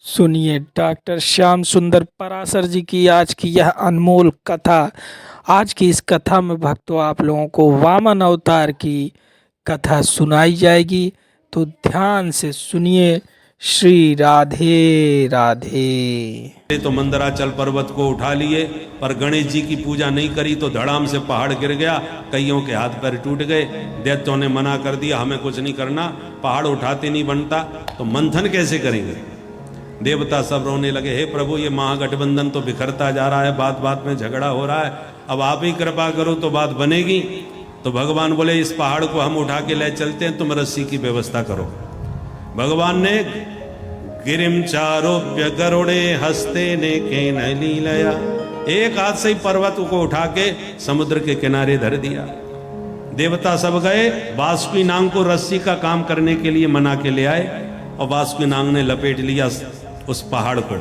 सुनिए डॉक्टर श्याम सुंदर पराशर जी की आज की यह अनमोल कथा। आज की इस कथा में भक्तों आप लोगों को वामन अवतार की कथा सुनाई जाएगी, तो ध्यान से सुनिए। श्री राधे राधे। तो मंदराचल पर्वत को उठा लिए, पर गणेश जी की पूजा नहीं करी तो धड़ाम से पहाड़ गिर गया, कईयों के हाथ पैर टूट गए। दैत्यों ने मना कर दिया, हमें कुछ नहीं करना, पहाड़ उठाते नहीं बनता, तो मंथन कैसे करेंगे। देवता सब रोने लगे, हे प्रभु ये महागठबंधन तो बिखरता जा रहा है, बात बात में झगड़ा हो रहा है, अब आप ही कृपा करो तो बात बनेगी। तो भगवान बोले इस पहाड़ को हम उठा के ले चलते हैं, तुम रस्सी की व्यवस्था करो। भगवान ने गिरिम चारोप्य गरुड़े हस्ते ने के न लीलया, एक हाथ से ही पर्वत को उठा के समुद्र के किनारे धर दिया। देवता सब गए, बासुकी नाग को रस्सी का काम करने के लिए मना के ले आए, और बासुकी नाग ने लपेट लिया उस पहाड़ को।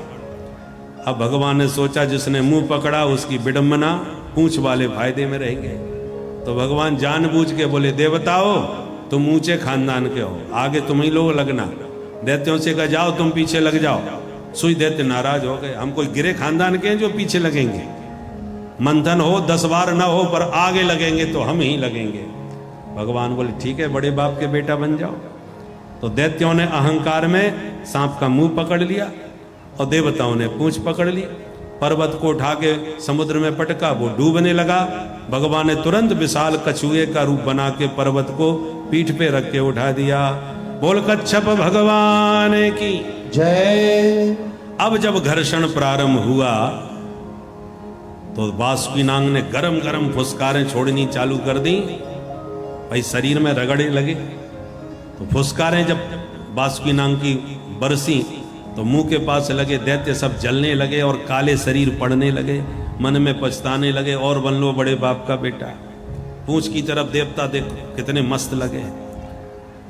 अब भगवान ने सोचा जिसने मुंह पकड़ा उसकी विडंबना, पूंछ वाले फायदे में रहेंगे। तो भगवान जानबूझ के बोले, देवताओ तुम ऊंचे खानदान के हो, आगे तुम ही लोग लगना। दैत्यों से कहा जाओ तुम पीछे लग जाओ। सुई दैत्य नाराज हो गए, हम कोई गिरे खानदान के हैं जो पीछे लगेंगे। मंथन हो 10 बार ना हो, पर आगे लगेंगे तो हम ही लगेंगे। भगवान बोले ठीक है, बड़े बाप के बेटा बन जाओ। तो दैत्यों ने अहंकार में सांप का मुंह पकड़ लिया, और देवताओं ने पूंछ पकड़ ली। पर्वत को उठा के समुद्र में पटका, वो डूबने लगा। भगवान ने तुरंत विशाल कछुए का रूप बना के पर्वत को पीठ पे रख के उठा दिया। बोल कच्छप भगवान की जय। अब जब घर्षण प्रारंभ हुआ तो बासुकी नाग ने गरम गरम फुसकारें छोड़नी चालू कर दी। भाई शरीर में रगड़े लगे, तो फुसकारें जब बासुकी नाग की बरसी तो मुंह के पास लगे दैत्य सब जलने लगे और काले शरीर पड़ने लगे, मन में पछताने लगे, और बन लो बड़े बाप का बेटा। पूंछ की तरफ देवता देखो कितने मस्त लगे।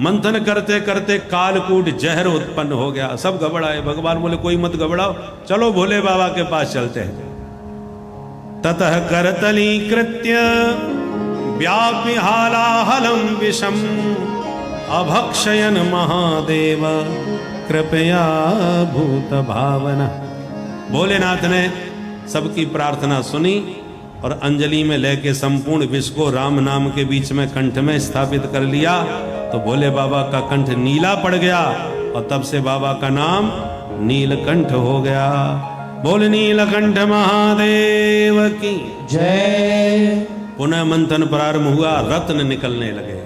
मंथन करते करते कालकूट जहर उत्पन्न हो गया, सब घबराए। भगवान बोले कोई मत घबराओ, चलो भोले बाबा के पास चलते हैं। ततः करतली कृत्य व्यापि हालाहलम विषम अभक्षयन महादेव कृपया भूत भावना। भोलेनाथ ने सबकी प्रार्थना सुनी और अंजलि में लेके संपूर्ण विष को राम नाम के बीच में कंठ में स्थापित कर लिया। तो भोले बाबा का कंठ नीला पड़ गया, और तब से बाबा का नाम नीलकंठ हो गया। बोल नीलकंठ महादेव की जय। पुनः मंथन प्रारंभ हुआ, रत्न निकलने लगे।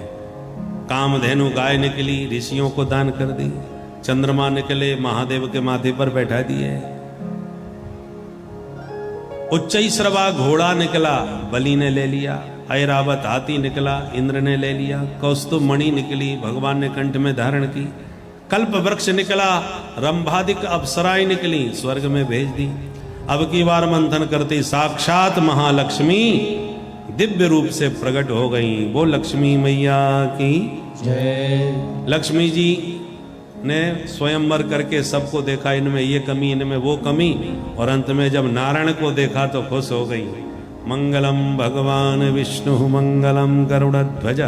कामधेनु गाय निकली, ऋषियों को दान कर दी। चंद्रमा निकले, महादेव के माथे पर बैठा दिए। उच्चैश्रवा घोड़ा निकला, बलि ने ले लिया। ऐरावत हाथी निकला, इंद्र ने ले लिया। कौस्तुभ मणि निकली, भगवान ने कंठ में धारण की। कल्प वृक्ष निकला, रंभादिक अप्सराएं निकली, स्वर्ग में भेज दी। अब की बार मंथन करते साक्षात महालक्ष्मी दिव्य रूप से प्रकट हो गई। वो लक्ष्मी मैया की जय। लक्ष्मी जी ने स्वयंवर करके सबको देखा, इनमें ये कमी इनमें वो कमी, और अंत में जब नारायण को देखा तो खुश हो गई। मंगलम भगवान विष्णु मंगलम गरुड़ध्वज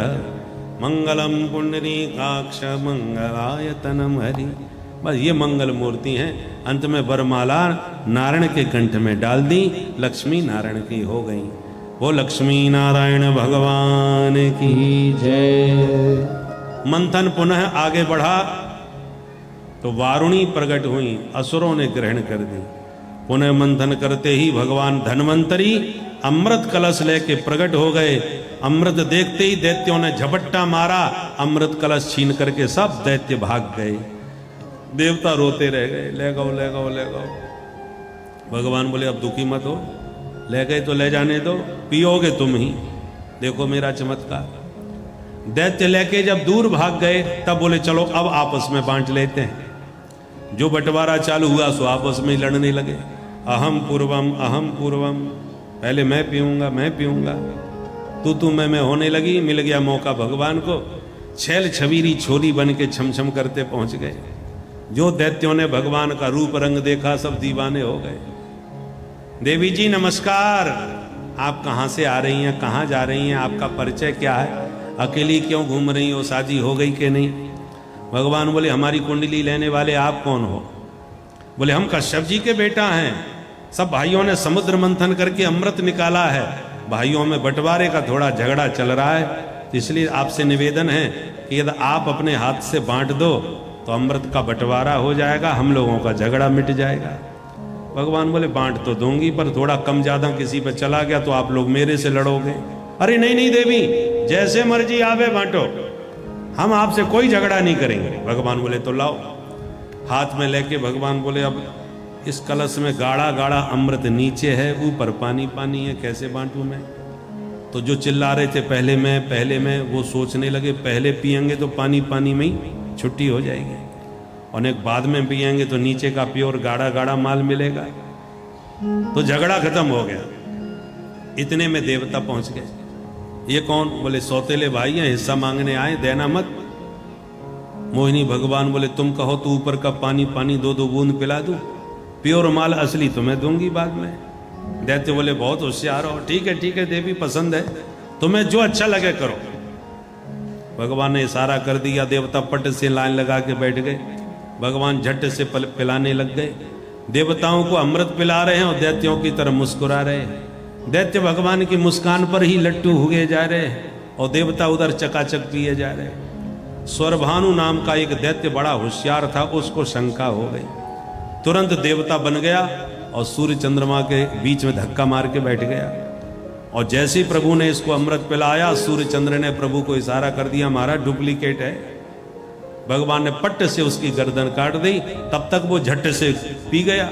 मंगलम पुंडरीकाक्ष मंगलायतनम हरि। बस ये मंगल मूर्ति हैं। अंत में वरमाला नारायण के कंठ में डाल दी, लक्ष्मी नारायण की हो गई। वो लक्ष्मी नारायण भगवान की जय। मंथन पुनः आगे बढ़ा तो वारुणी प्रकट हुई, असुरों ने ग्रहण कर दी। पुनः मंथन करते ही भगवान धन्वंतरी अमृत कलश लेके प्रकट हो गए। अमृत देखते ही दैत्यों ने झपट्टा मारा, अमृत कलश छीन करके सब दैत्य भाग गए। देवता रोते रह गए, ले गो ले गो ले गो। भगवान बोले अब दुखी मत हो, ले गए तो ले जाने दो, पियोगे तुम ही, देखो मेरा चमत्कार। दैत्य लेके जब दूर भाग गए तब बोले चलो अब आपस में बांट लेते हैं। जो बंटवारा चालू हुआ सो आपस में लड़ने लगे। अहम पूर्वम, पहले मैं पीऊंगा मैं पीऊंगा, तू मैं होने लगी। मिल गया मौका भगवान को, छैल छबीरी छोरी बन के छमछम करते पहुंच गए। जो दैत्यों ने भगवान का रूप रंग देखा सब दीवाने हो गए। देवी जी नमस्कार, आप कहाँ से आ रही हैं, कहाँ जा रही हैं, आपका परिचय क्या है, अकेली क्यों घूम रही हो, शादी हो गई कि नहीं। भगवान बोले हमारी कुंडली लेने वाले आप कौन हो। बोले हम कश्यप जी के बेटा हैं। सब भाइयों ने समुद्र मंथन करके अमृत निकाला है, भाइयों में बंटवारे का थोड़ा झगड़ा चल रहा है, तो इसलिए आपसे निवेदन है कि यदि आप अपने हाथ से बांट दो तो अमृत का बंटवारा हो जाएगा, हम लोगों का झगड़ा मिट जाएगा। भगवान बोले बांट तो दूंगी, पर थोड़ा कम ज्यादा किसी पे चला गया तो आप लोग मेरे से लड़ोगे। अरे नहीं नहीं देवी, जैसे मर्जी आवे बांटो, हम आपसे कोई झगड़ा नहीं करेंगे। भगवान बोले तो लाओ। हाथ में लेके भगवान बोले अब इस कलश में गाढ़ा गाढ़ा अमृत नीचे है, ऊपर पानी पानी है, कैसे बांटूं मैं। तो जो चिल्ला रहे थे पहले मैं, वो सोचने लगे पहले पिएंगे तो पानी पानी में ही छुट्टी हो जाएगी, और एक बाद में पिएंगे तो नीचे का प्योर गाढ़ा गाढ़ा माल मिलेगा। तो झगड़ा खत्म हो गया। इतने में देवता पहुंच गए। ये कौन? बोले सौतेले भाई हैं, हिस्सा मांगने आए, देना मत। मोहिनी भगवान बोले तुम कहो तो ऊपर का पानी पानी 2-2 बूंद पिला दूं, प्योर माल असली तुम्हें दूंगी बाद में। दैत्य बोले बहुत होशियार हो, ठीक है देवी पसंद है, तुम्हें जो अच्छा लगे करो। भगवान ने इशारा कर दिया, देवता पट से लाइन लगा के बैठ गए। भगवान झट से पिलाने लग गए। देवताओं को अमृत पिला रहे हैं और दैत्यों की तरफ मुस्कुरा रहे हैं। दैत्य भगवान की मुस्कान पर ही लट्टू हुए जा रहे हैं और देवता उधर चकाचक पिए जा रहे हैं। स्वरभानु नाम का एक दैत्य बड़ा होशियार था, उसको शंका हो गई, तुरंत देवता बन गया और सूर्य चंद्रमा के बीच में धक्का मार के बैठ गया। और जैसे ही प्रभु ने इसको अमृत पिलाया, सूर्य चंद्र ने प्रभु को इशारा कर दिया, महाराज डुप्लीकेट है। भगवान ने पट्ट से उसकी गर्दन काट दी, तब तक वो झट से पी गया,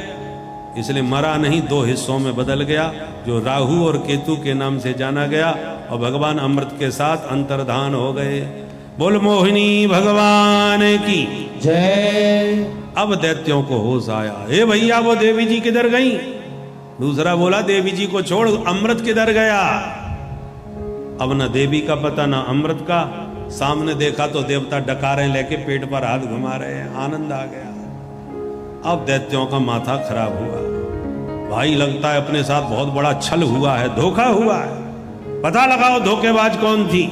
इसलिए मरा नहीं, 2 हिस्सों में बदल गया, जो राहु और केतु के नाम से जाना गया, और भगवान अमृत के साथ अंतर्धान हो गए। बोल मोहिनी भगवान की जय। अब दैत्यों को होश आया, हे भैया वो देवी जी किधर गई? दूसरा बोला देवी जी को छोड़, अमृत किधर गया? अब न देवी का पता न अमृत का। सामने देखा तो देवता डकारें लेके पेट पर हाथ घुमा रहे हैं, आनंद आ गया। अब दैत्यों का माथा खराब हुआ। भाई लगता है अपने साथ बहुत बड़ा छल हुआ है, धोखा हुआ है, पता लगाओ धोखेबाज कौन थी।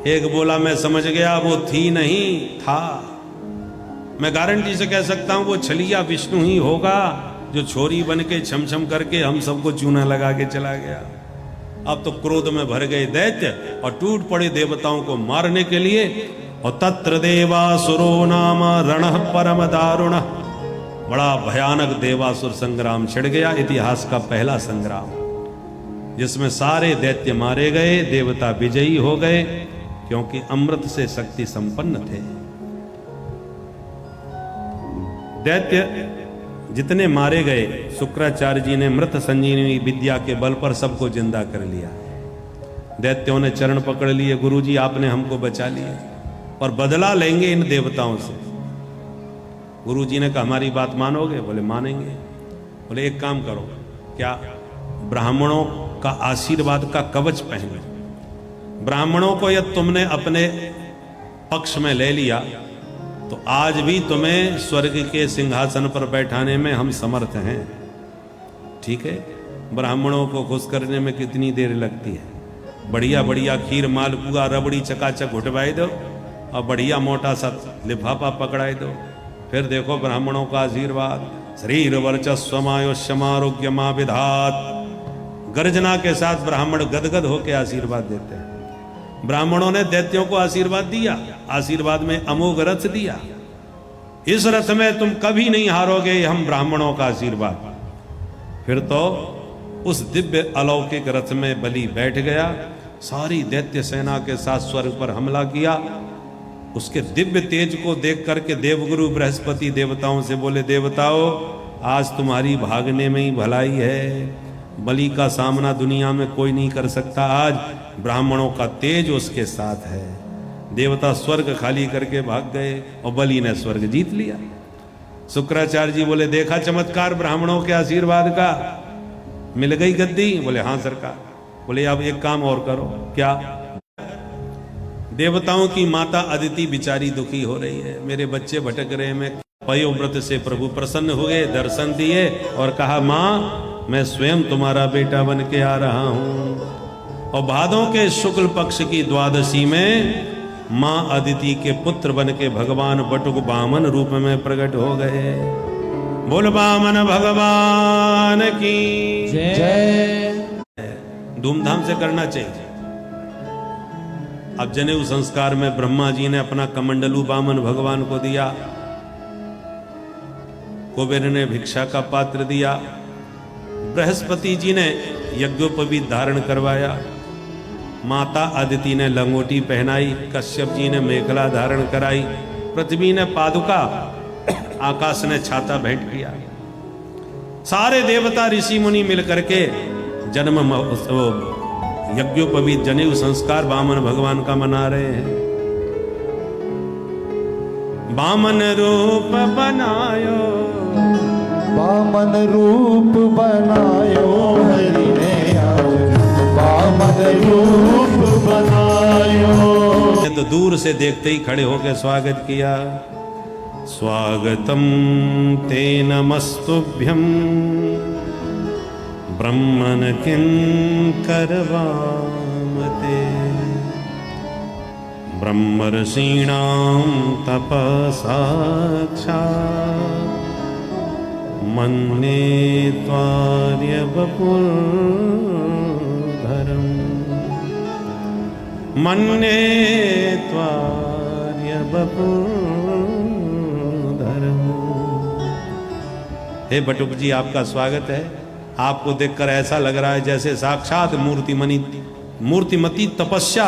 एक बोला मैं समझ गया, वो थी नहीं था। मैं गारंटी से कह सकता हूं वो छलिया विष्णु ही होगा, जो छोरी बन के छम करके हम सबको चूना लगा के चला गया। अब तो क्रोध में भर गए दैत्य और टूट पड़े देवताओं को मारने के लिए। और तत्र देवासुरो नाम रणः परम दारुण, बड़ा भयानक देवासुर संग्राम छिड़ गया, इतिहास का पहला संग्राम, जिसमें सारे दैत्य मारे गए, देवता विजयी हो गए, क्योंकि अमृत से शक्ति संपन्न थे। दैत्य जितने मारे गए, शुक्राचार्य जी ने मृत संजीवनी विद्या के बल पर सबको जिंदा कर लिया। दैत्यों ने चरण पकड़ लिए, गुरुजी आपने हमको बचा लिया और बदला लेंगे इन देवताओं से। गुरुजी ने कहा हमारी बात मानोगे? बोले मानेंगे। बोले एक काम करो, क्या ब्राह्मणों का आशीर्वाद का कवच पहनो। ब्राह्मणों को यदि तुमने अपने पक्ष में ले लिया तो आज भी तुम्हें स्वर्ग के सिंहासन पर बैठाने में हम समर्थ हैं। ठीक है, ब्राह्मणों को खुश करने में कितनी देर लगती है। बढ़िया बढ़िया खीर मालपुआ रबड़ी चकाचक उठवाई दो और बढ़िया मोटा सा लिफाफा पकड़ाई दो, फिर देखो ब्राह्मणों का आशीर्वाद। शरीर वर्चस्वमायुष्यमारोग्यमा विधात, गर्जना के साथ ब्राह्मण गदगद होकर आशीर्वाद देते हैं। ब्राह्मणों ने दैत्यों को आशीर्वाद दिया, आशीर्वाद में अमोघ रथ दिया। इस रथ में तुम कभी नहीं हारोगे, हम ब्राह्मणों का आशीर्वाद। फिर तो उस दिव्य अलौकिक रथ में बलि बैठ गया, सारी दैत्य सेना के साथ स्वर्ग पर हमला किया। उसके दिव्य तेज को देख करके देवगुरु बृहस्पति देवताओं से बोले, देवताओं आज तुम्हारी भागने में ही भलाई है, बलि का सामना दुनिया में कोई नहीं कर सकता, आज ब्राह्मणों का तेज उसके साथ है। देवता स्वर्ग खाली करके भाग गए और बलि ने स्वर्ग जीत लिया। शुक्राचार्य जी बोले, देखा चमत्कार ब्राह्मणों के आशीर्वाद का, मिल गई गद्दी? बोले हाँ सरकार। बोले अब एक काम और करो। क्या? देवताओं की माता अदिति बिचारी दुखी हो रही है, मेरे बच्चे भटक रहे हैं। मैं पयोव्रत से प्रभु प्रसन्न हुए, दर्शन दिए और कहा माँ मैं स्वयं तुम्हारा बेटा बन के आ रहा हूं। और भादों के शुक्ल पक्ष की द्वादशी में मां अदिति के पुत्र बन के भगवान बटुक बामन रूप में प्रकट हो गए। बोल वामन भगवान की जय। धूमधाम से करना चाहिए। अब जनेऊ संस्कार में ब्रह्मा जी ने अपना कमंडलू वामन भगवान को दिया, कुबेर ने भिक्षा का पात्र दिया, बृहस्पति जी ने यज्ञोपवीत धारण करवाया, माता अदिति ने लंगोटी पहनाई, कश्यप जी ने मेखला धारण कराई, पृथ्वी ने पादुका, आकाश ने छाता भेंट किया। सारे देवता ऋषि मुनि मिलकर के जन्म महोत्सव यज्ञोपवीत जनेऊ संस्कार वामन भगवान का मना रहे हैं। वामन रूप बनायो, वामन रूप बनायो हरि ने आज, वामन रूप बनायो। तो दूर से देखते ही खड़े होकर स्वागत किया। स्वागतम ते नमस्तुभ्यं ब्रह्मन किंकर वामते, ब्रह्मर्षीणां तपसा मन्ये त्वार्य वपुर्धरम्, मन्ये त्वार्य वपुर्धरम्। हे बटुक जी, आपका स्वागत है। आपको देखकर ऐसा लग रहा है जैसे साक्षात मूर्तिमती तपस्या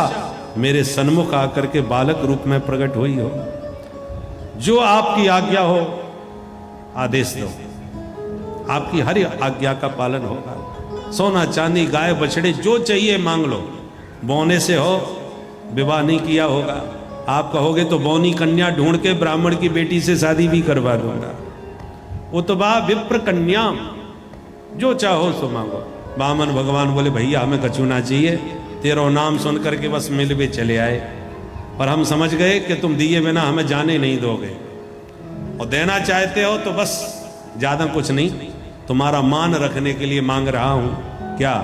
मेरे सन्मुख आकर के बालक रूप में प्रकट हुई हो। जो आपकी आज्ञा हो आदेश दो, आपकी हर आज्ञा का पालन होगा। सोना चांदी गाय बछड़े जो चाहिए मांग लो। बौने से हो, विवाह नहीं किया होगा, आप कहोगे तो बौनी कन्या ढूंढ के ब्राह्मण की बेटी से शादी भी करवा दूंगा। उतबा विप्र कन्या, जो चाहो सो मांगो। वामन भगवान बोले भैया हमें कछु ना चाहिए, तेरा नाम सुन करके बस मिल भी चले आए, पर हम समझ गए कि तुम दिए बिना हमें जाने नहीं दोगे, और देना चाहते हो तो बस ज्यादा कुछ नहीं, तुम्हारा मान रखने के लिए मांग रहा हूं। क्या?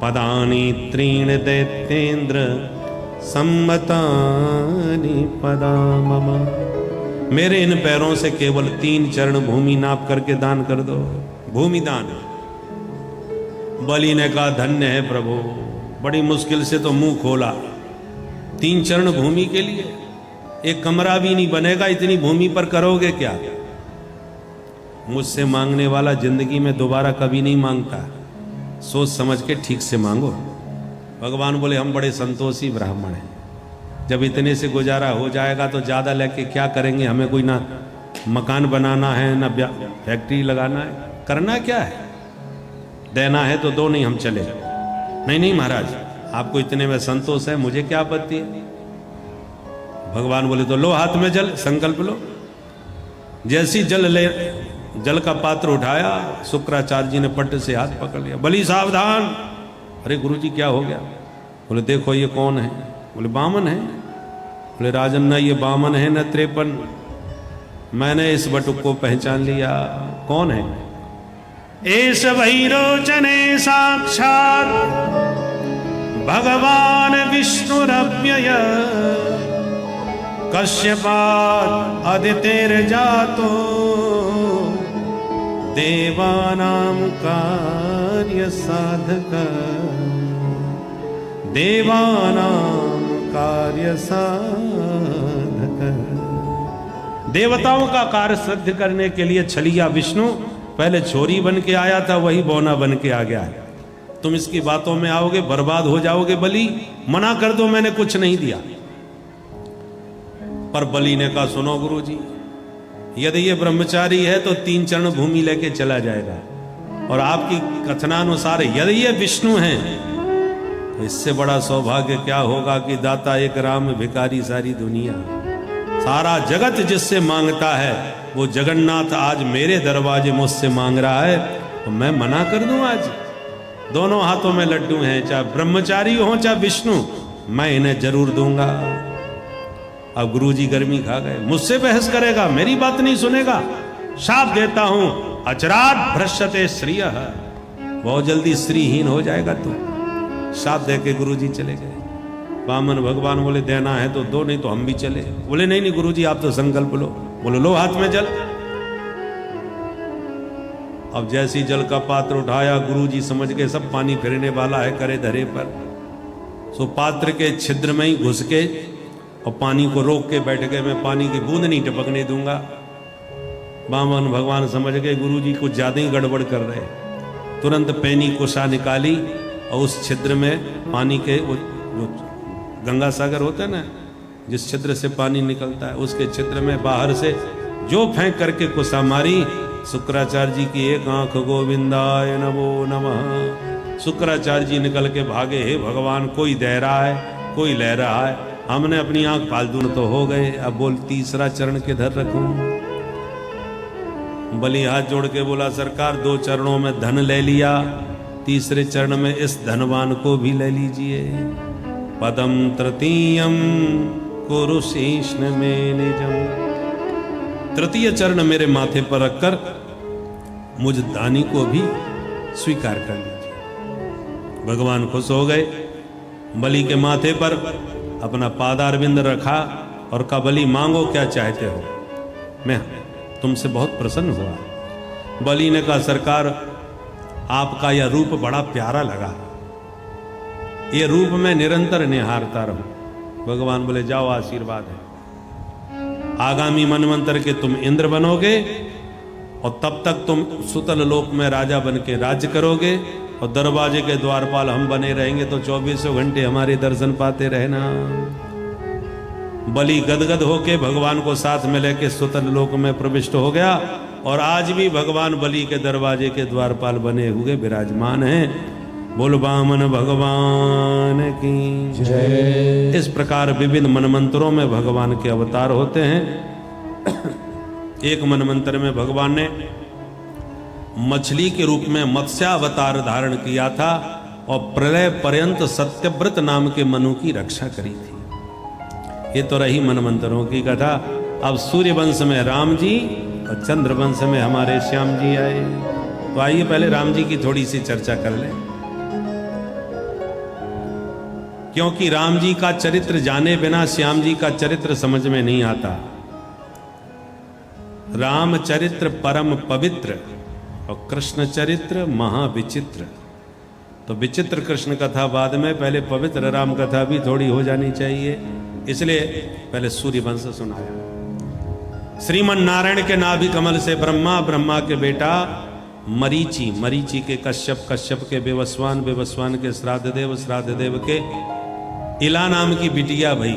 पदानी त्रीण दैत्येन्द्र सम्मतानि पदा मम, मेरे इन पैरों से केवल 3 चरण भूमि नाप करके दान कर दो। भूमि दान। बलि ने कहा धन्य है प्रभु, बड़ी मुश्किल से तो मुंह खोला, 3 चरण भूमि के लिए एक कमरा भी नहीं बनेगा, इतनी भूमि पर करोगे क्या? मुझसे मांगने वाला जिंदगी में दोबारा कभी नहीं मांगता, सोच समझ के ठीक से मांगो। भगवान बोले हम बड़े संतोषी ब्राह्मण हैं, जब इतने से गुजारा हो जाएगा तो ज्यादा लेके क्या करेंगे, हमें कोई ना मकान बनाना है ना फैक्ट्री लगाना है, करना क्या है? देना है तो दो, नहीं हम चले। नहीं महाराज, आपको इतने में संतोष है, मुझे क्या आपत्ति है। भगवान बोले तो लो हाथ में जल, संकल्प लो। जैसी जल का पात्र उठाया, शुक्राचार्य जी ने पट्ट से हाथ पकड़ लिया। बलि सावधान। अरे गुरुजी क्या हो गया? बोले देखो ये कौन है? बोले वामन है। बोले राजन न ये वामन है न 53, मैंने इस बटुक को पहचान लिया। कौन है? एस भैरोचने साक्षात भगवान विष्णुरव्यय, कश्यपात् अदितेर्जातो देवानां कार्य साधक, देवानां कार्य साधक। देवताओं का कार्य सिद्ध करने के लिए छलिया विष्णु पहले छोरी बन के आया था, वही बौना बन के आ गया है। तुम इसकी बातों में आओगे बर्बाद हो जाओगे। बलि मना कर दो, मैंने कुछ नहीं दिया। पर बलि ने कहा सुनो गुरुजी, यदि ये ब्रह्मचारी है तो 3 चरण भूमि लेके चला जाएगा, और आपकी कथनानुसार यदि ये विष्णु हैं तो इससे बड़ा सौभाग्य क्या होगा कि दाता एक राम भिखारी सारी दुनिया। सारा जगत जिससे मांगता है वो जगन्नाथ आज मेरे दरवाजे मुझसे मांग रहा है, तो मैं मना कर दूं? आज दोनों हाथों में लड्डू हैं, चाहे ब्रह्मचारी हो चाहे विष्णु, मैं इन्हें जरूर दूंगा। अब गुरुजी गर्मी खा गए, मुझसे बहस करेगा, मेरी बात नहीं सुनेगा। शाप देता हूं, अचरात भ्रष्यते श्रियः, बहुत जल्दी श्रीहीन हो जाएगा तू। शाप दे के गुरुजी चले गए। वामन भगवान बोले देना है तो दो, नहीं तो हम भी चले। बोले नहीं गुरुजी आप तो संकल्प लो। बोले लो हाथ में जल। अब जैसी जल का पात्र उठाया, गुरुजी समझ गए सब पानी फिरने वाला है करे धरे पर। सो पात्र के छिद्र में ही घुस के और पानी को रोक के बैठ गए, मैं पानी की बूंद नहीं टपकने दूंगा। वामन भगवान समझ गए गुरुजी कुछ ज्यादा ही गड़बड़ कर रहे। तुरंत पैनी कुशा निकाली और उस छिद्र में पानी के जो गंगा सागर होता है ना, जिस छिद्र से पानी निकलता है, उसके छिद्र में बाहर से जो फेंक करके कुशा मारी, शुक्राचार्य जी की एक आंख गोविंदाय नमो नमः। शुक्राचार्य जी निकल के भागे, हे भगवान कोई दे रहा है कोई ले रहा है, हमने अपनी आंख फालतू तो हो गए, अब बोल तीसरा चरण किधर रखूं। बलि हाथ जोड़ के बोला सरकार 2 चरणों में धन ले लिया, तीसरे चरण में इस धनवान को भी ले लीजिए। पदम तृतीयम कुरुशीष्ण में निजम, तृतीय चरण मेरे माथे पर रखकर मुझ दानी को भी स्वीकार कर लीजिए। भगवान खुश हो गए, बलि के माथे पर अपना पादारविंद रखा और कहा बलि मांगो क्या चाहते हो, मैं तुमसे बहुत प्रसन्न हुआ। बलि ने कहा सरकार आपका यह रूप बड़ा प्यारा लगा, ये रूप मैं निरंतर निहारता रहूं। भगवान बोले जाओ आशीर्वाद है, आगामी मनवंतर के तुम इंद्र बनोगे और तब तक तुम सुतल लोक में राजा बन के राज्य करोगे और दरवाजे के द्वारपाल हम बने रहेंगे, तो 24 घंटे हमारे दर्शन पाते रहना। बलि गदगद होके भगवान को साथ में लेके सुतल लोक में प्रविष्ट हो गया और आज भी भगवान बलि के दरवाजे के द्वारपाल बने हुए विराजमान हैं। बोल वामन भगवान की जय। इस प्रकार विभिन्न मनमंत्रों में भगवान के अवतार होते हैं। एक मनमंत्र में भगवान ने मछली के रूप में मत्स्यावतार धारण किया था और प्रलय पर्यंत सत्यव्रत नाम के मनु की रक्षा करी थी। ये तो रही मनमंत्रों की कथा। अब सूर्य वंश में राम जी और चंद्र वंश में हमारे श्याम जी आए। तो आइए पहले राम जी की थोड़ी सी चर्चा कर लें, क्योंकि राम जी का चरित्र जाने बिना श्याम जी का चरित्र समझ में नहीं आता। राम चरित्र परम पवित्र और कृष्ण चरित्र महाविचित्र। तो विचित्र कृष्ण कथा बाद में, पहले पवित्र राम कथा भी थोड़ी हो जानी चाहिए, इसलिए पहले सूर्य वंश सुनाया। श्रीमन नारायण के नाभि कमल से ब्रह्मा, ब्रह्मा के बेटा मरीचि, मरीचि के कश्यप, कश्यप के बेवस्वान, बेवस्वान के श्राद्ध देव, श्राद्ध देव के इला नाम की बिटिया भई।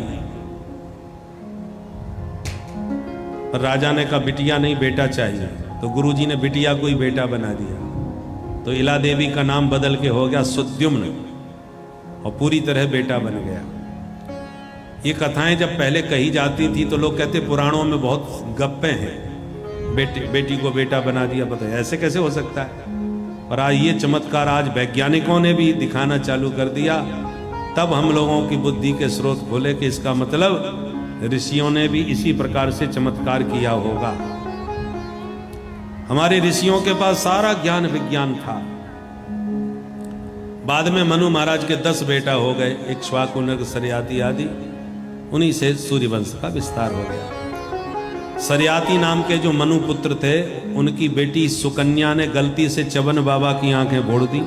पर राजा ने कहा बिटिया नहीं बेटा चाहिए, तो गुरुजी ने बिटिया को ही बेटा बना दिया। तो इला देवी का नाम बदल के हो गया सुद्युम्न और पूरी तरह बेटा बन गया। ये कथाएं जब पहले कही जाती थी तो लोग कहते पुराणों में बहुत गप्पे हैं, बेटी को बेटा बना दिया, पता है ऐसे कैसे हो सकता है। और आज ये चमत्कार आज वैज्ञानिकों ने भी दिखाना चालू कर दिया, तब हम लोगों की बुद्धि के स्रोत खोले कि इसका मतलब ऋषियों ने भी इसी प्रकार से चमत्कार किया होगा। हमारे ऋषियों के पास सारा ज्ञान विज्ञान था। बाद में मनु महाराज के 10 बेटा हो गए, इक्ष्वाकु, नग, सरियाती आदि, उन्हीं से सूर्यवंश का विस्तार हो गया। सरियाती नाम के जो मनु पुत्र थे, उनकी बेटी सुकन्या ने गलती से च्यवन बाबा की आंखें फोड़ दी,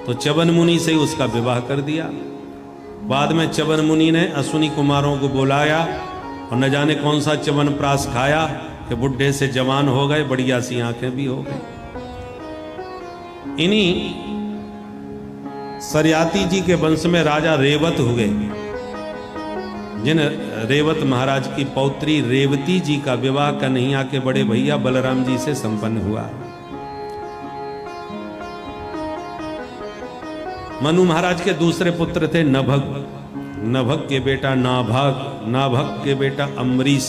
तो च्यवन मुनि से ही उसका विवाह कर दिया। बाद में च्यवन मुनि ने अश्विनी कुमारों को बुलाया और न जाने कौन सा च्यवन प्रास खाया कि बुढ़े से जवान हो गए, बढ़िया सी आंखें भी हो गई। इन्हीं सरियाती जी के वंश में राजा रेवत हुए, जिन रेवत महाराज की पौत्री रेवती जी का विवाह कन्हैया के बड़े भैया बलराम जी से संपन्न हुआ। मनु महाराज के दूसरे पुत्र थे नभग, नभग के बेटा नाभग, नाभग के बेटा अम्बरीश।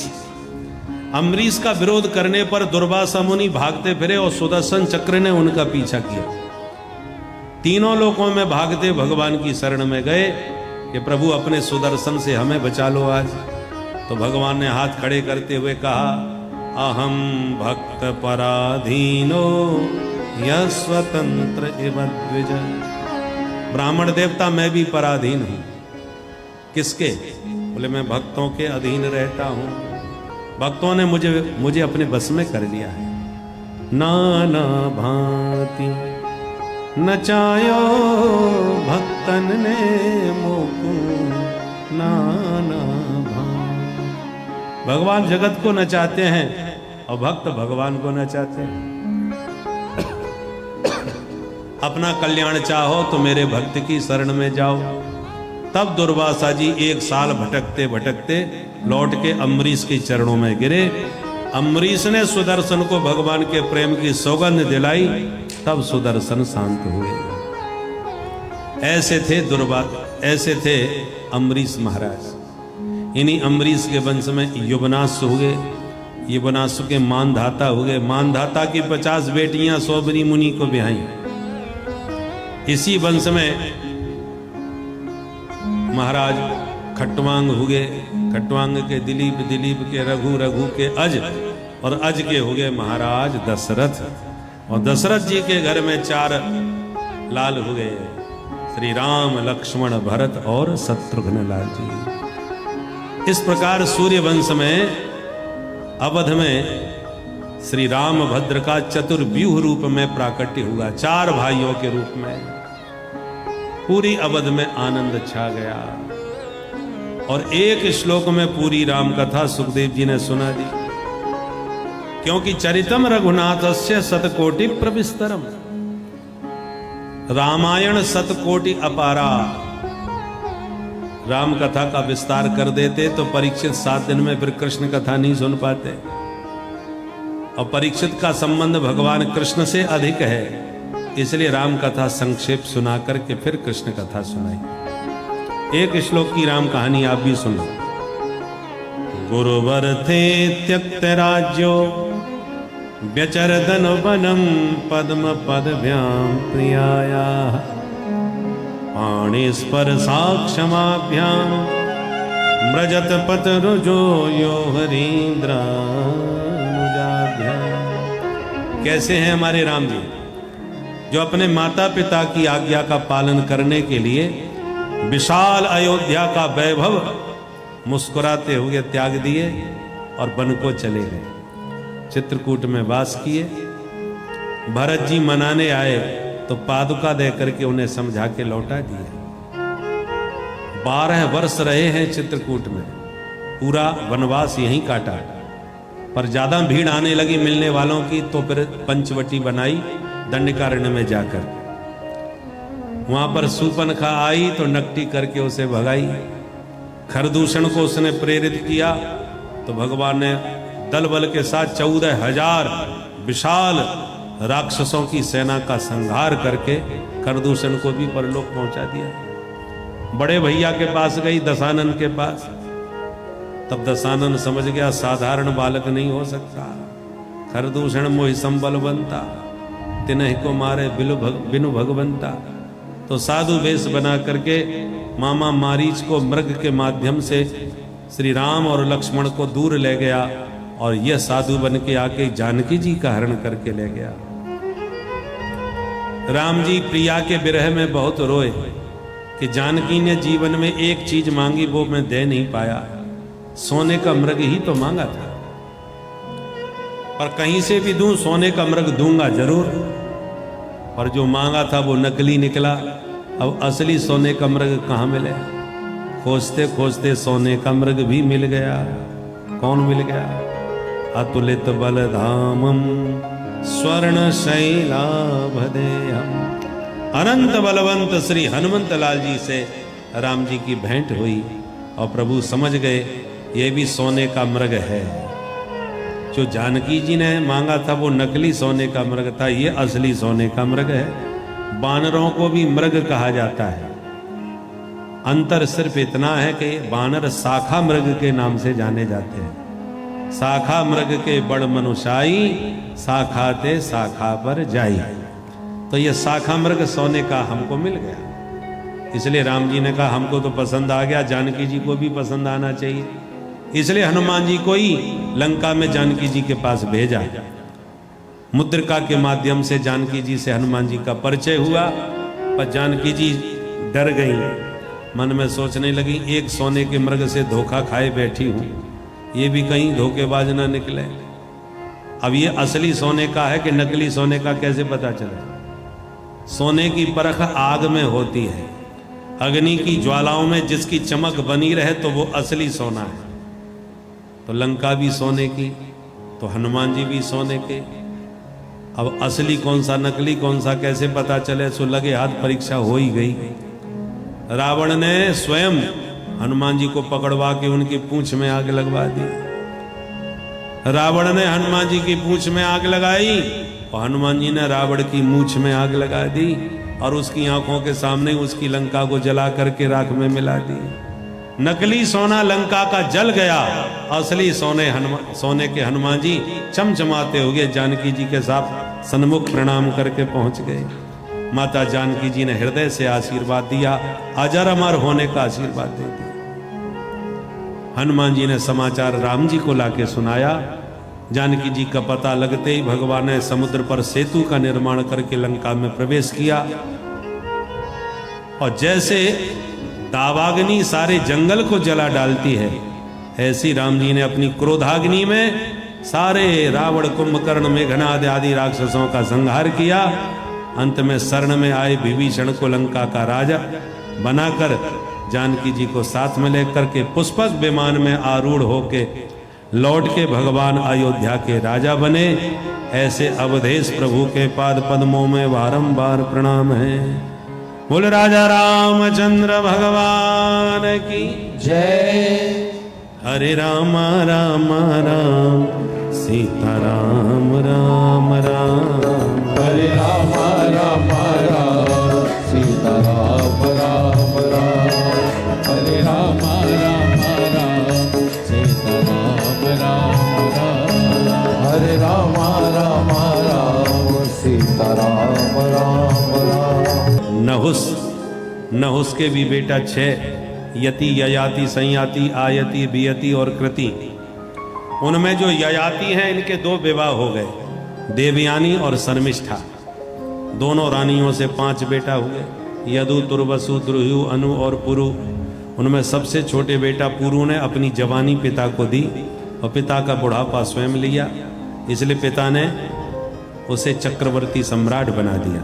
अम्बरीश का विरोध करने पर दुर्वासा मुनि भागते फिरे और सुदर्शन चक्र ने उनका पीछा किया। तीनों लोकों में भागते भगवान की शरण में गए कि प्रभु अपने सुदर्शन से हमें बचा लो आज। तो भगवान ने हाथ खड़े करते हुए कहा, अहम भक्त पराधीनो य स्वतंत्र इव द्विज। ब्राह्मण देवता मैं भी पराधीन हूं। किसके? बोले मैं भक्तों के अधीन रहता हूं। भक्तों ने मुझे अपने बस में कर लिया है। नाना भांति नचायो भक्तन ने मोकू नाना भांति। भगवान जगत को नचाते हैं और भक्त भगवान को नचाते हैं। अपना कल्याण चाहो तो मेरे भक्त की शरण में जाओ। तब दुर्वासा जी 1 साल भटकते भटकते लौट के अम्बरीश के चरणों में गिरे। अम्बरीश ने सुदर्शन को भगवान के प्रेम की सौगंध दिलाई, तब सुदर्शन शांत हुए। ऐसे थे अम्बरीश महाराज। इन्हीं अम्बरीश के वंश में युवनाश हुए। युवनाश के मानधाता हुए। मानधाता की 50 बेटियां सौबरी मुनि को ब्याही। इसी वंश में महाराज खट्वांग हुए। खट्वांग के दिलीप, दिलीप के रघु, रघु के अज और अज के हुए महाराज दशरथ। और दशरथ जी के घर में 4 लाल हुए, श्री राम, लक्ष्मण, भरत और शत्रुघ्न लाल जी। इस प्रकार सूर्य वंश में अवध में श्री रामभद्र का चतुर्व्यूह रूप में प्राकट्य हुआ। 4 भाइयों के रूप में पूरी अवध में आनंद छा गया। और एक श्लोक में पूरी राम कथा सुखदेव जी ने सुना दी। क्योंकि चरितम रघुनाथस्य शतकोटि प्रविस्तरम, रामायण शतकोटि अपारा। राम कथा का विस्तार कर देते तो परीक्षित 7 दिन में फिर कृष्ण कथा नहीं सुन पाते। और परीक्षित का संबंध भगवान कृष्ण से अधिक है, इसलिए राम कथा संक्षेप सुना करके फिर कृष्ण कथा सुनाई। एक श्लोक की राम कहानी आप भी सुनो। गुरुवर थे त्यक्त राज्यो व्यचरदन वनम पद्म पदभ्याम प्रियाया, पाणिस्पर्शाक्षमाभ्याम मृजत पत रुजो यो हरीन्द्र। कैसे हैं हमारे राम जी, जो अपने माता पिता की आज्ञा का पालन करने के लिए विशाल अयोध्या का वैभव मुस्कुराते हुए त्याग दिए और वन को चले गए। चित्रकूट में वास किए। भरत जी मनाने आए तो पादुका दे करके उन्हें समझा के लौटा दिए। 12 वर्ष रहे हैं चित्रकूट में, पूरा वनवास यहीं काटा। पर ज्यादा भीड़ आने लगी मिलने वालों की, तो फिर पंचवटी बनाई दंडकारण्य में जाकर। वहां पर सूपनखा आई तो नकटी करके उसे भगाई। खरदूषण को उसने प्रेरित किया तो भगवान ने दल बल के साथ 14,000 विशाल राक्षसों की सेना का संहार करके खरदूषण को भी परलोक पहुंचा दिया। बड़े भैया के पास गई, दशानन के पास। तब दशानन समझ गया साधारण बालक नहीं हो सकता। खरदूषण मोहि संबल बनता, तिन्ह को मारे बिनु भगवंता। तो साधु वेश बना करके मामा मारीच को मृग के माध्यम से श्री राम और लक्ष्मण को दूर ले गया, और यह साधु बन के आके जानकी जी का हरण करके ले गया। राम जी प्रिया के विरह में बहुत रोए कि जानकी ने जीवन में एक चीज मांगी, वो मैं दे नहीं पाया। सोने का मृग ही तो मांगा था, पर कहीं से भी दूं सोने का मृग दूंगा जरूर। और जो मांगा था वो नकली निकला। अब असली सोने का मृग कहाँ मिले? खोजते खोजते सोने का मृग भी मिल गया। कौन मिल गया? अतुलित बलधामम स्वर्ण शैलाभदेहम। अनंत बलवंत श्री हनुमंत लाल जी से राम जी की भेंट हुई और प्रभु समझ गए ये भी सोने का मृग है। जो जानकी जी ने मांगा था वो नकली सोने का मृग था, ये असली सोने का मृग है। बानरों को भी मृग कहा जाता है। अंतर सिर्फ इतना है कि बानर शाखा मृग के नाम से जाने जाते हैं। शाखा मृग के बड़ मनुष्याई, शाखा ते शाखा पर जाई। तो ये शाखा मृग सोने का हमको मिल गया। इसलिए राम जी ने कहा हमको तो पसंद आ गया, जानकी जी को भी पसंद आना चाहिए। इसलिए हनुमान जी को ही लंका में जानकी जी के पास भेजा। मुद्रिका के माध्यम से जानकी जी से हनुमान जी का परिचय हुआ, पर जानकी जी डर गई। मन में सोचने लगी एक सोने के मृग से धोखा खाए बैठी हूं, ये भी कहीं धोखेबाज ना निकले। अब ये असली सोने का है कि नकली सोने का कैसे पता चले? सोने की परख आग में होती है, अग्नि की ज्वालाओं में जिसकी चमक बनी रहे तो वो असली सोना है। तो लंका भी सोने की, तो हनुमान जी भी सोने के। अब असली कौन सा नकली कौन सा कैसे पता चले? सो लगे हाथ परीक्षा हो ही गई। रावण ने स्वयं हनुमान जी को पकड़वा के उनकी पूंछ में आग लगवा दी। रावण ने हनुमान जी की पूंछ में आग लगाई और हनुमान जी ने रावण की मूंछ में आग लगा दी और उसकी आंखों के सामने उसकी लंका को जला करके राख में मिला दी। नकली सोना लंका का जल गया, असली सोने के हनुमान जी चमचमाते हुए जानकी जी के साथ सन्मुख प्रणाम करके पहुंच गए। माता जानकी जी ने हृदय से आशीर्वाद दिया, अजर अमर होने का आशीर्वाद दे दिया। हनुमान जी ने समाचार राम जी को लाके सुनाया। जानकी जी का पता लगते ही भगवान ने समुद्र पर सेतु का निर्माण करके लंका में प्रवेश किया और जैसे दावाग्नि सारे जंगल को जला डालती है, ऐसी राम जी ने अपनी क्रोधाग्नि में सारे रावण, कुंभकर्ण, मेघनाद आदि राक्षसों का संहार किया। अंत में शरण में आए विभीषण को लंका का राजा बनाकर जानकी जी को साथ में लेकर के पुष्पक विमान में आरूढ़ होके लौट के भगवान अयोध्या के राजा बने। ऐसे अवधेश प्रभु के पाद पद्मों में बारंबार प्रणाम है। बोल राजा रामचंद्र भगवान की जय। हरे राम राम राम सीता राम राम राम। हरे राम राम राम सीता राम राम राम। हरे राम राम राम सीता राम राम राम। हरे राम राम राम सीता राम राम राम। नहुस के भी बेटा 6, यति, ययाति, संयाति, आयति, बियति और कृति। उनमें जो ययाति हैं इनके 2 विवाह हो गए, देवयानी और शर्मिष्ठा। दोनों रानियों से 5 बेटा हुए, यदु, तुर्वसु, द्रुहु, अनु और पुरु। उनमें सबसे छोटे बेटा पुरु ने अपनी जवानी पिता को दी और पिता का बुढ़ापा स्वयं लिया, इसलिए पिता ने उसे चक्रवर्ती सम्राट बना दिया।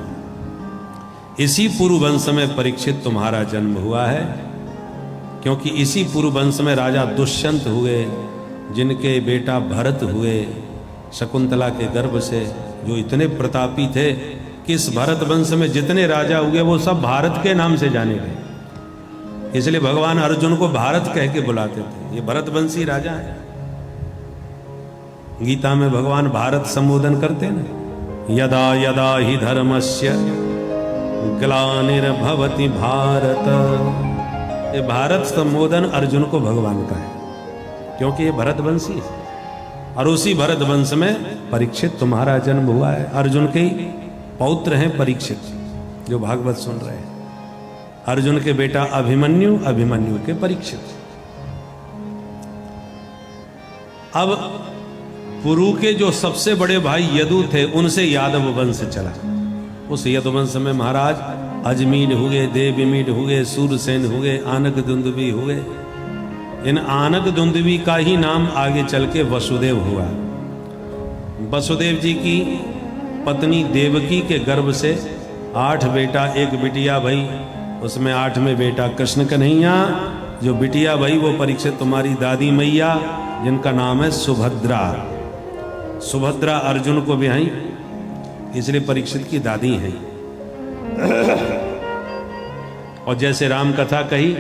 इसी पुरु वंश में परीक्षित तुम्हारा जन्म हुआ है, क्योंकि इसी पुरु वंश में राजा दुष्यंत हुए, जिनके बेटा भरत हुए शकुंतला के गर्भ से, जो इतने प्रतापी थे कि इस भरत वंश में जितने राजा हुए वो सब भारत के नाम से जाने गए। इसलिए भगवान अर्जुन को भारत कह के बुलाते थे, ये भरतवंशी राजा है। गीता में भगवान भारत संबोधन करते हैं ना, यदा यदा ही धर्मस्य ग्लानिर्भवति भारत। ये भारत संबोधन अर्जुन को भगवान का है, क्योंकि ये भरतवंशी है और उसी भरत वंश में परीक्षित तुम्हारा जन्म हुआ है। अर्जुन के पौत्र हैं परीक्षित, जो भागवत सुन रहे हैं। अर्जुन के बेटा अभिमन्यु, अभिमन्यु के परीक्षित। अब पुरु के जो सबसे बड़े भाई यदु थे, उनसे यादव वंश चला। उस यदुवंश में महाराज अजमीन हुए, देवमीड हुए, सूरसेन हुए, आनक दुंदुबी हुए। इन आनक दुंदुबी का ही नाम आगे चल के वसुदेव हुआ। वसुदेव जी की पत्नी देवकी के गर्भ से 8 बेटा 1 बिटिया भई, उसमें 8वें बेटा कृष्ण कन्हैया। जो बिटिया भई वो परीक्षित तुम्हारी दादी मैया, जिनका नाम है सुभद्रा। सुभद्रा अर्जुन को ब्याही, इसलिए परीक्षित की दादी है। और जैसे राम कथा कही,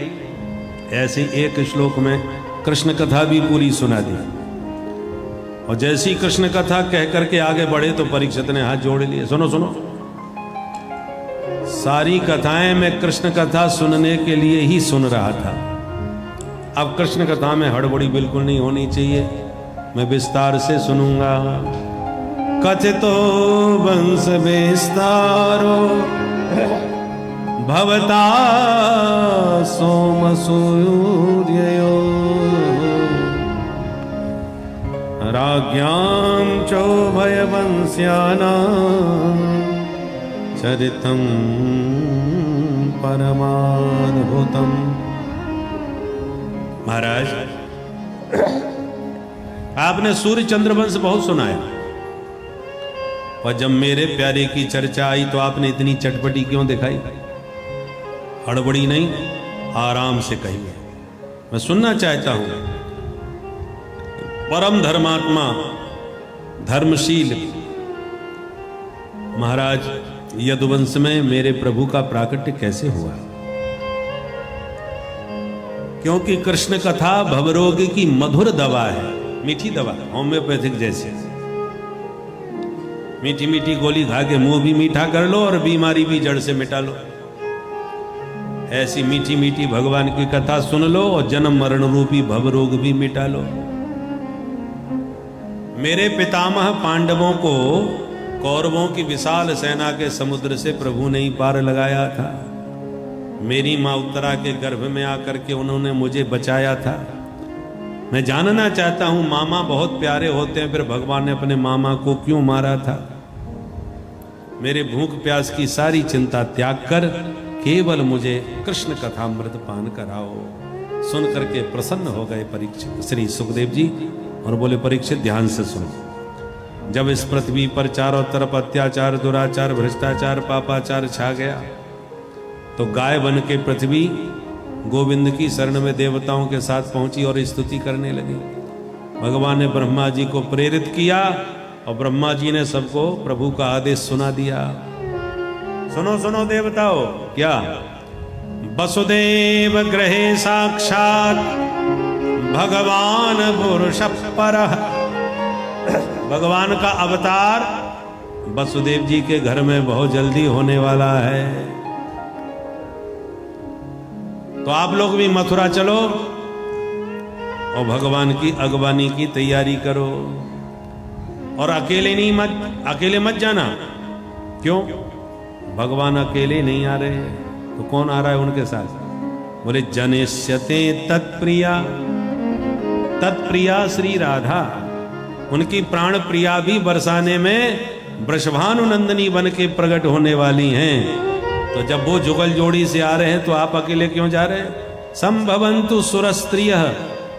ऐसे एक श्लोक में कृष्ण कथा भी पूरी सुना दी। और जैसी कृष्ण कथा कह करके आगे बढ़े तो परीक्षित ने हाथ जोड़ लिए। सुनो सुनो, सारी कथाएं मैं कृष्ण कथा सुनने के लिए ही सुन रहा था। अब कृष्ण कथा में हड़बड़ी बिल्कुल नहीं होनी चाहिए, मैं विस्तार से सुनूंगा। कथितो वंश विस्तारो भवता सोम सूर्ययो राज्ञां चोभयवंश्यानां चरितं परमाद्भुतम्। महाराज, आपने सूर्य चंद्र वंश बहुत सुना है, और जब मेरे प्यारे की चर्चा आई तो आपने इतनी चटपटी क्यों दिखाई? हड़बड़ी नहीं, आराम से कहिए। मैं सुनना चाहता हूं। परम धर्मात्मा धर्मशील महाराज यदुवंश में मेरे प्रभु का प्राकट्य कैसे हुआ? क्योंकि कृष्ण कथा भवरोग की मधुर दवा है, मीठी दवा, होम्योपैथिक जैसे। मीठी मीठी गोली खा के मुंह भी मीठा कर लो और बीमारी भी जड़ से मिटा लो। ऐसी मीठी मीठी भगवान की कथा सुन लो और जन्म मरण रूपी भवरोग भी मिटा लो। मेरे पितामह पांडवों को कौरवों की विशाल सेना के समुद्र से प्रभु ने ही पार लगाया था। मेरी मां उत्तरा के गर्भ में आकर के उन्होंने मुझे बचाया था। मैं जानना चाहता हूं, मामा बहुत प्यारे होते हैं, फिर भगवान ने अपने मामा को क्यों मारा था? मेरे भूख प्यास की सारी चिंता त्याग कर केवल मुझे कृष्ण कथा अमृत पान कराओ। सुन करके प्रसन्न हो गए परीक्षित श्री सुखदेव जी और बोले, परीक्षित ध्यान से सुनो। जब इस पृथ्वी पर चारों तरफ अत्याचार, दुराचार, भ्रष्टाचार, पापाचार छा गया तो गाय बन के पृथ्वी गोविंद की शरण में देवताओं के साथ पहुंची और स्तुति करने लगी। भगवान ने ब्रह्मा जी को प्रेरित किया और ब्रह्मा जी ने सबको प्रभु का आदेश सुना दिया। सुनो सुनो देवताओं, क्या? वसुदेव गृहे साक्षात भगवान पुरुष परः। भगवान का अवतार वसुदेव जी के घर में बहुत जल्दी होने वाला है। तो आप लोग भी मथुरा चलो और भगवान की अगवानी की तैयारी करो। और अकेले मत जाना। क्यों? भगवान अकेले नहीं आ रहे, तो कौन आ रहा है उनके साथ? बोले, जनेष्यते तत्प्रिया श्री राधा। उनकी प्राण प्रिया भी बरसाने में वृषभानुनंदिनी बन के प्रकट होने वाली हैं। तो जब वो जुगल जोड़ी से आ रहे हैं तो आप अकेले क्यों जा रहे हैं? संभवन्तु सुरस्त्रियः।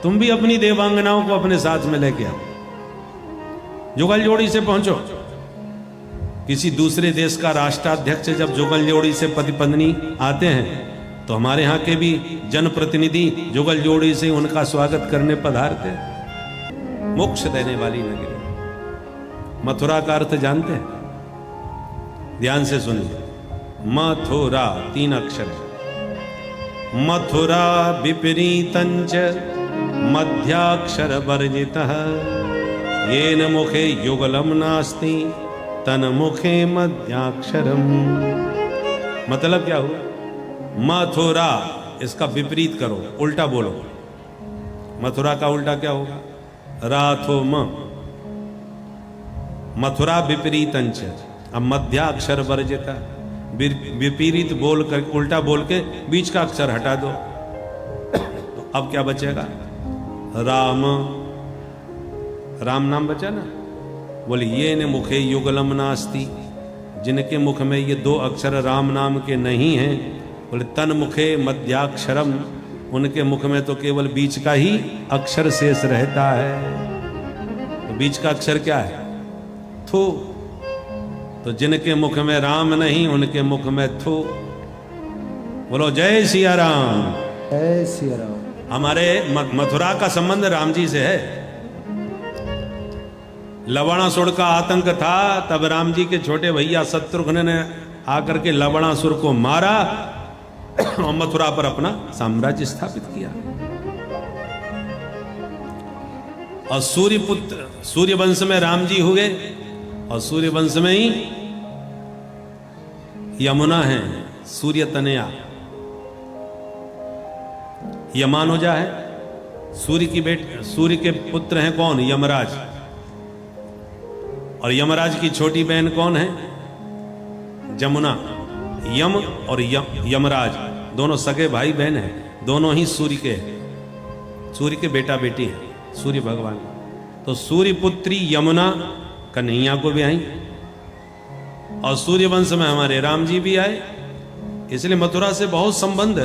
तुम भी अपनी देवांगनाओं को अपने साथ में लेके आओ, जुगल जोड़ी से पहुंचो। किसी दूसरे देश का राष्ट्राध्यक्ष जब जुगल जोड़ी से पति पत्नी आते हैं तो हमारे यहाँ के भी जनप्रतिनिधि जुगल जोड़ी से उनका स्वागत करने पधारते हैं। मोक्ष देने वाली नगरी। मथुरा का अर्थ जानते हैं? ध्यान से सुनिए। मथुरा 3 अक्षर। मथुरा विपरीतंच मध्याक्षर वर्जितः येन मुखे युगलम नास्ति तन मुखे मध्याक्षरम। मतलब क्या हुआ? मथुरा, इसका विपरीत करो, उल्टा बोलो। मथुरा का उल्टा क्या होगा? राथो म। मथुरा विपरीतंच। अब मध्याक्षर वर्जिता, विपरीत बोल कर, उल्टा बोल के बीच का अक्षर हटा दो। तो अब क्या बचेगा? राम। राम नाम बचा ना। बोले, ये न मुखे युगलम नास्ति। जिनके मुख में ये 2 अक्षर राम नाम के नहीं हैं, बोले तन मुखे मध्याक्षरम। उनके मुख में तो केवल बीच का ही अक्षर शेष रहता है। तो बीच का अक्षर क्या है? थू। तो जिनके मुख में राम नहीं, उनके मुख में थू। बोलो जय सिया राम। जय सिया राम। हमारे मथुरा का संबंध राम जी से है। लवणासुर का आतंक था, तब राम जी के छोटे भैया शत्रुघ्न ने आकर के लवणासुर को मारा और मथुरा पर अपना साम्राज्य स्थापित किया। और सूर्य वंश में राम जी हुए और सूर्य वंश में ही यमुना है, सूर्य तनया। यमानुजा है, सूर्य के पुत्र हैं कौन? यमराज। और यमराज की छोटी बहन कौन है? जमुना। यम और यमराज दोनों सगे भाई बहन हैं, दोनों ही सूर्य के बेटा बेटी हैं, सूर्य भगवान। तो सूर्य पुत्री यमुना कन्हैया को भी आई और सूर्य वंश में हमारे राम जी भी आए। इसलिए मथुरा से बहुत संबंध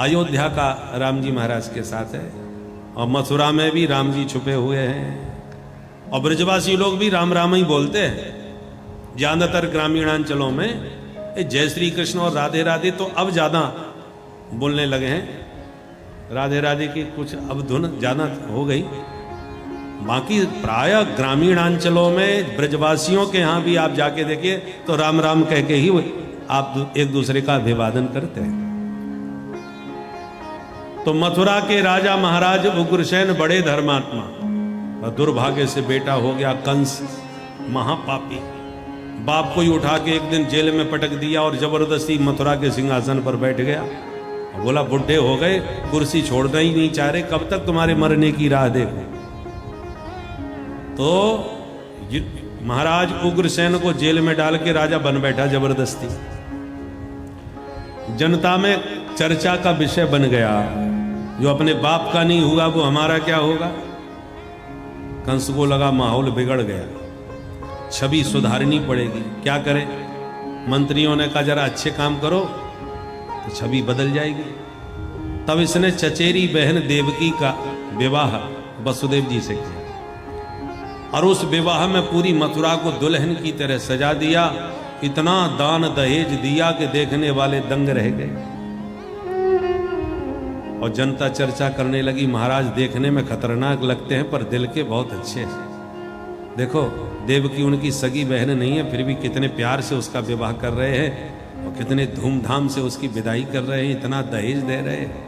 अयोध्या का राम जी महाराज के साथ है। और मथुरा में भी राम जी छुपे हुए हैं और ब्रजवासी लोग भी राम राम ही बोलते हैं। ज्यादातर ग्रामीणांचलों में ये जय श्री कृष्ण और राधे राधे तो अब ज्यादा बोलने लगे हैं। राधे राधे की कुछ अब धुन ज्यादा हो गई। बाकी प्राय ग्रामीणांचलों में ब्रजवासियों के यहाँ भी आप जाके देखिए तो राम राम कह के ही आप एक दूसरे का अभिवादन करते हैं। तो मथुरा के राजा महाराज उग्रसेन बड़े धर्मात्मा, और दुर्भाग्य से बेटा हो गया कंस महापापी। बाप को ही उठा के एक दिन जेल में पटक दिया और जबरदस्ती मथुरा के सिंहासन पर बैठ गया। बोला बुढ़े हो गए, कुर्सी छोड़ना ही नहीं चाह रहे, कब तक तुम्हारे मरने की राह देखो। तो महाराज उग्रसेन को जेल में डाल के राजा बन बैठा जबरदस्ती। जनता में चर्चा का विषय बन गया, जो अपने बाप का नहीं हुआ वो हमारा क्या होगा। कंस को लगा माहौल बिगड़ गया, छवि सुधारनी पड़ेगी। क्या करें? मंत्रियों ने कहा जरा अच्छे काम करो तो छवि बदल जाएगी। तब इसने चचेरी बहन देवकी का विवाह वसुदेव जी से किया, और उस विवाह में पूरी मथुरा को दुल्हन की तरह सजा दिया। इतना दान दहेज दिया कि देखने वाले दंग रह गए, और जनता चर्चा करने लगी महाराज देखने में खतरनाक लगते हैं पर दिल के बहुत अच्छे हैं। देखो देवकी उनकी सगी बहन नहीं है, फिर भी कितने प्यार से उसका विवाह कर रहे हैं और कितने धूमधाम से उसकी विदाई कर रहे हैं, इतना दहेज दे रहे हैं।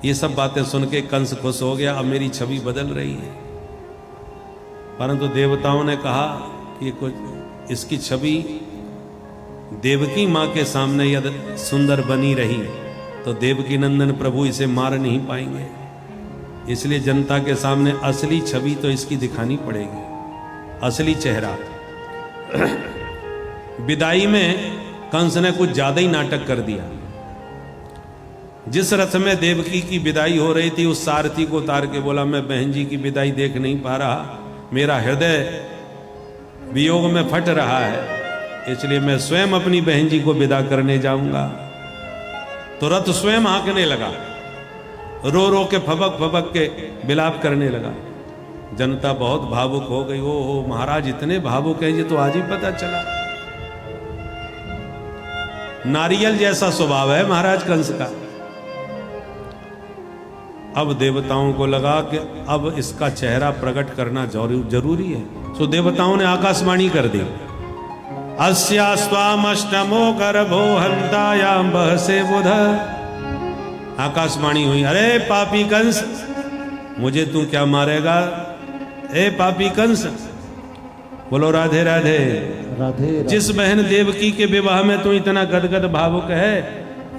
ये सब बातें सुन के कंस खुश हो गया, अब मेरी छवि बदल रही है। परंतु देवताओं ने कहा कि कुछ इसकी छवि देवकी माँ के सामने यदि सुंदर बनी रही तो देवकी नंदन प्रभु इसे मार नहीं पाएंगे, इसलिए जनता के सामने असली छवि तो इसकी दिखानी पड़ेगी, असली चेहरा। विदाई में कंस ने कुछ ज्यादा ही नाटक कर दिया। जिस रथ में देवकी की विदाई हो रही थी उस सारथी को उतार के बोला मैं बहन जी की विदाई देख नहीं पा रहा, मेरा हृदय वियोग में फट रहा है, इसलिए मैं स्वयं अपनी बहन जी को विदा करने जाऊंगा। तो रथ स्वयं हाँकने लगा, रो रो के फबक फबक के विलाप करने लगा। जनता बहुत भावुक हो गई। ओ महाराज इतने भावुक हैं, ये तो आज ही पता चला। नारियल जैसा स्वभाव है महाराज कंस का। अब देवताओं को लगा कि अब इसका चेहरा प्रकट करना जरूरी है, तो देवताओं ने आकाशवाणी कर दी, अस्यास्वामष्टमो गर्भो हंतायाम बहसे बुध। आकाशवाणी हुई, अरे पापी कंस मुझे तू क्या मारेगा? ए पापी कंस, बोलो राधे राधे। राधे जिस बहन देवकी के विवाह में तू इतना गदगद भावुक है,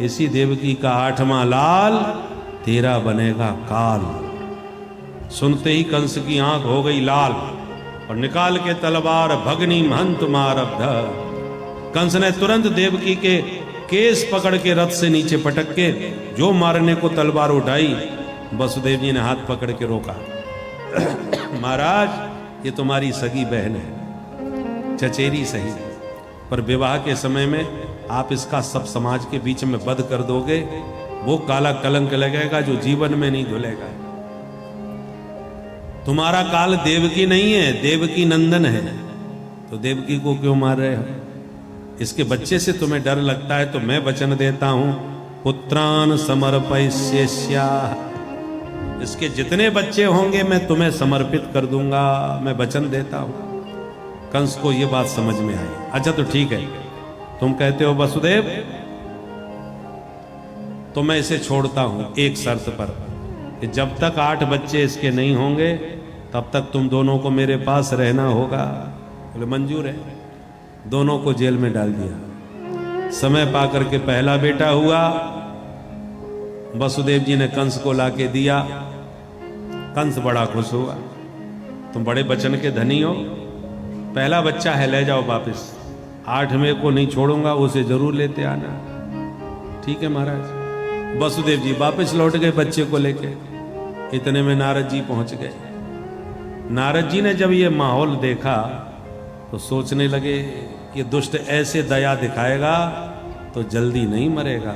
इसी देवकी का 8वां लाल तेरा बनेगा काल। सुनते ही कंस की आंख हो गई लाल और निकाल के तलवार भगनी महंत मारब्ध। कंस ने तुरंत देवकी के केस पकड़ के रथ से नीचे पटक के जो मारने को तलवार उठाई, वसुदेव जी ने हाथ पकड़ के रोका। महाराज ये तुम्हारी सगी बहन है, चचेरी सही, पर विवाह के समय में आप इसका सब समाज के बीच में वध कर दोगे, वो काला कलंक लगेगा जो जीवन में नहीं धुलेगा। तुम्हारा काल देवकी नहीं है, देवकी नंदन है, तो देवकी को क्यों मार रहे हो? इसके बच्चे से तुम्हें डर लगता है तो मैं वचन देता हूं, पुत्रान समर्पयिष्यामि। इसके जितने बच्चे होंगे मैं तुम्हें समर्पित कर दूंगा, मैं वचन देता हूं। कंस को यह बात समझ में आई। अच्छा तो ठीक है, तुम कहते हो वसुदेव, तो मैं इसे छोड़ता हूं एक शर्त पर, कि जब तक 8 बच्चे इसके नहीं होंगे तब तक तुम दोनों को मेरे पास रहना होगा। बोले मंजूर है। दोनों को जेल में डाल दिया। समय पाकर के पहला बेटा हुआ, वसुदेव जी ने कंस को लाके दिया। कंस बड़ा खुश हुआ, तुम बड़े वचन के धनी हो, पहला बच्चा है ले जाओ वापस, 8वें को नहीं छोड़ूंगा, उसे जरूर लेते आना। ठीक है महाराज। वसुदेव जी वापस लौट गए बच्चे को लेके। इतने में नारद जी पहुंच गए। नारद जी ने जब ये माहौल देखा तो सोचने लगे ये दुष्ट ऐसे दया दिखाएगा तो जल्दी नहीं मरेगा।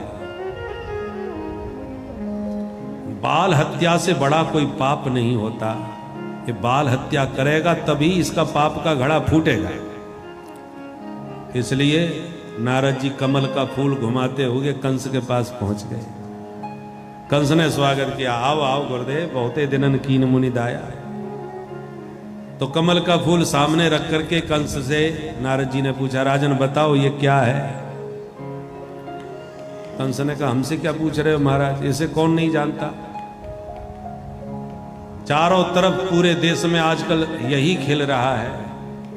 बाल हत्या से बड़ा कोई पाप नहीं होता, ये बाल हत्या करेगा तभी इसका पाप का घड़ा फूटेगा। इसलिए नारद जी कमल का फूल घुमाते हुए कंस के पास पहुंच गए। कंस ने स्वागत किया, आओ आओ गुरुदेव, बहुते दिनन कीन मुनि दाया। तो कमल का फूल सामने रख करके कंस से नारद जी ने पूछा, राजन बताओ ये क्या है? कंस ने कहा, हमसे क्या पूछ रहे हो महाराज, इसे कौन नहीं जानता। चारों तरफ पूरे देश में आजकल यही खिल रहा है,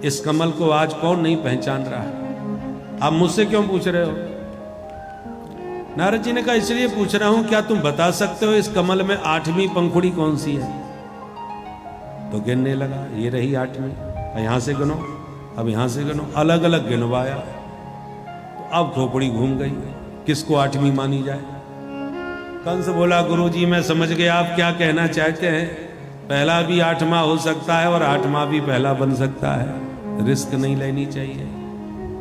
इस कमल को आज कौन नहीं पहचान रहा है, आप मुझसे क्यों पूछ रहे हो? नारद जी ने कहा, इसलिए पूछ रहा हूं, क्या तुम बता सकते हो इस कमल में 8वीं पंखुड़ी कौन सी है? तो गिनने लगा, ये रही 8वीं, यहां से गिनो, अब यहां से गिनो, अलग अलग गिनवाया। तो अब खोपड़ी घूम गई, किसको 8वीं मानी जाए? कंस बोला, गुरुजी मैं समझ गया आप क्या कहना चाहते हैं, पहला भी 8वां हो सकता है और 8वां भी पहला बन सकता है, रिस्क नहीं लेनी चाहिए।